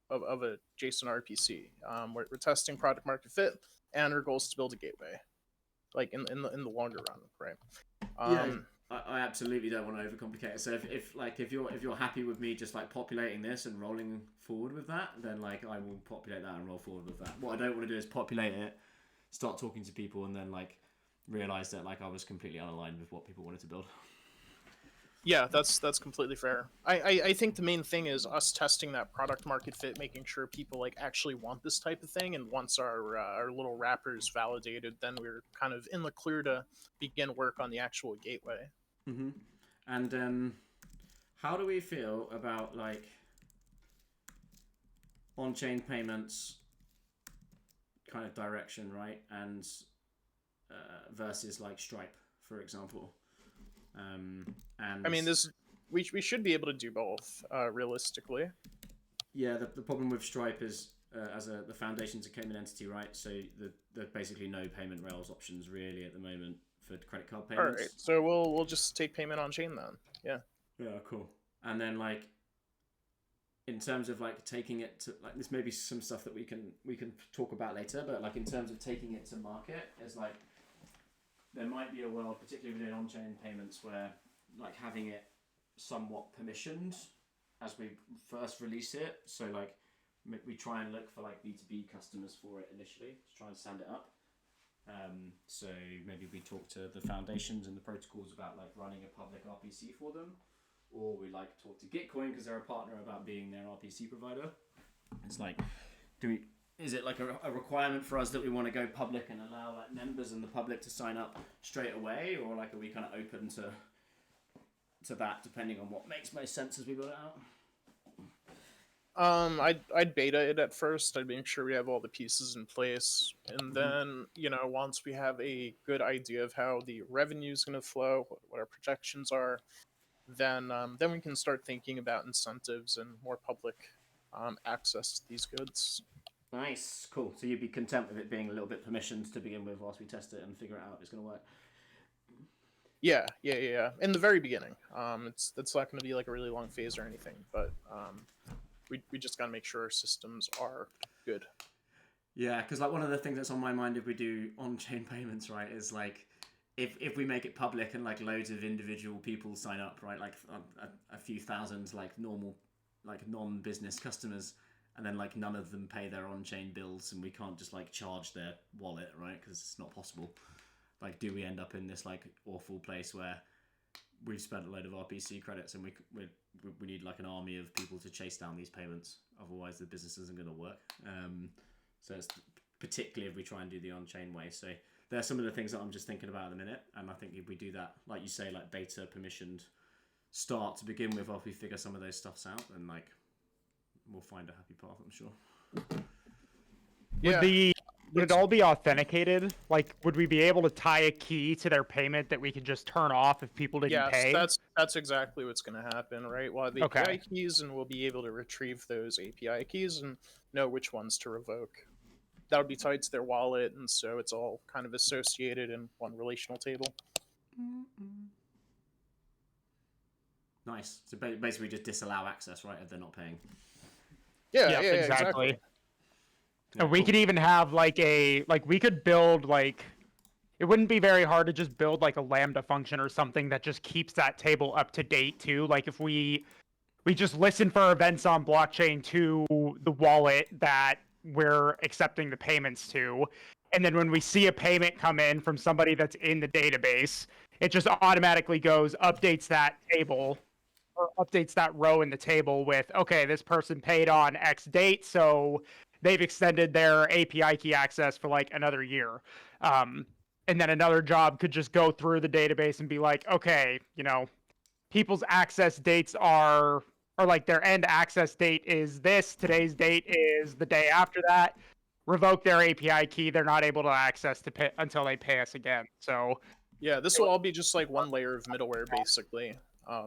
of a JSON RPC. We're testing product market fit, and our goal is to build a gateway, like in the longer run, right? I absolutely don't want to overcomplicate it. So if you're happy with me just like populating this and rolling forward with that, then like I will populate that and roll forward with that. What I don't want to do is populate it, start talking to people, and then like realize that like I was completely unaligned with what people wanted to build. Yeah, that's completely fair. I think the main thing is us testing that product market fit, making sure people like actually want this type of thing, and once our little wrappers validated, then we're kind of in the clear to begin work on the actual gateway. Mm-hmm. And how do we feel about like on-chain payments kind of direction, right? And versus like Stripe, for example. And I mean, we should be able to do both, realistically. Yeah, the problem with Stripe is the foundation's a Cayman entity, right? So there's basically no payment rails options really at the moment for credit card payments. All right, so we'll just take payment on chain then. Yeah. Yeah, cool. And then like in terms of like taking it to like this may be some stuff that we can talk about later, but like in terms of taking it to market is like there might be a world, particularly within on-chain payments, where like having it somewhat permissioned as we first release it. So like we try and look for like B2B customers for it initially to try and stand it up. So maybe we talk to the foundations and the protocols about like running a public RPC for them, or we like talk to Gitcoin because they're a partner about being their RPC provider. It's like, is it like a requirement for us that we want to go public and allow like members and the public to sign up straight away, or like are we kind of open to that depending on what makes most sense as we build it out? I'd beta it at first. I'd make sure we have all the pieces in place, and then once we have a good idea of how the revenue is going to flow, what our projections are, then we can start thinking about incentives and more public access to these goods. Nice, cool. So you'd be content with it being a little bit permissioned to begin with, whilst we test it and figure out if it's going to work. Yeah. In the very beginning, that's not going to be like a really long phase or anything, but we just got to make sure our systems are good. Yeah, because like one of the things that's on my mind if we do on-chain payments, right, is like if we make it public and like loads of individual people sign up, right, like a few thousand like normal like non-business customers, and then like none of them pay their on-chain bills, and we can't just like charge their wallet, right, because it's not possible. Like, do we end up in this like awful place where we've spent a load of RPC credits and we need like an army of people to chase down these payments, otherwise the business isn't going to work. So it's particularly if we try and do the on-chain way. So there are some of the things that I'm just thinking about at the minute, and I think if we do that, like you say, like beta permissioned start to begin with, after we figure some of those stuffs out, then like we'll find a happy path, I'm sure. Yeah. Would it all be authenticated? Like, would we be able to tie a key to their payment that we could just turn off if people didn't pay? Yes, that's exactly what's going to happen, right? We'll have API keys, and we'll be able to retrieve those API keys and know which ones to revoke. That'll be tied to their wallet, and so it's all kind of associated in one relational table. Nice. So basically just disallow access, right, if they're not paying. Yeah, exactly. Yeah, and we could even have we could build it wouldn't be very hard to just build like a Lambda function or something that just keeps that table up to date too. Like if we just listen for events on blockchain to the wallet that we're accepting the payments to, and then when we see a payment come in from somebody that's in the database, it just automatically updates that table or updates that row in the table with, okay, this person paid on X date, so they've extended their API key access for like another year. And then another job could just go through the database and be like, okay, people's access dates or like their end access date is this, today's date is the day after that. Revoke their API key. They're not able to access until they pay us again. So yeah, this will all be just like one layer of middleware, basically.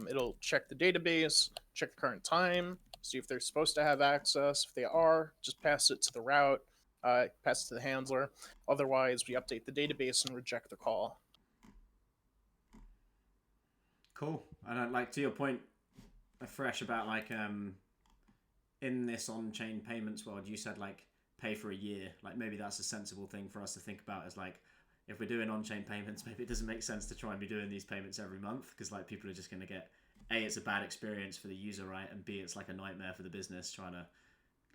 It'll check the database, check the current time, see if they're supposed to have access. If they are, just pass it to the route, pass it to the handler. Otherwise, we update the database and reject the call. Cool. And like to your point, Fresh, about like in this on-chain payments world, you said like pay for a year. Like maybe that's a sensible thing for us to think about, as like if we're doing on-chain payments, maybe it doesn't make sense to try and be doing these payments every month, because like people are just going to get, A, it's a bad experience for the user, right? And B, it's like a nightmare for the business trying to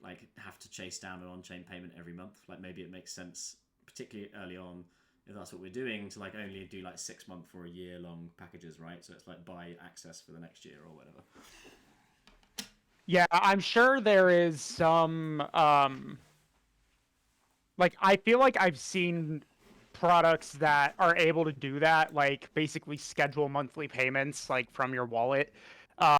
like have to chase down an on-chain payment every month. Like maybe it makes sense, particularly early on, if that's what we're doing, to like only do like 6 month or a year long packages, right? So it's like buy access for the next year or whatever. Yeah, I'm sure there is some I feel like I've seen products that are able to do that, like basically schedule monthly payments like from your wallet.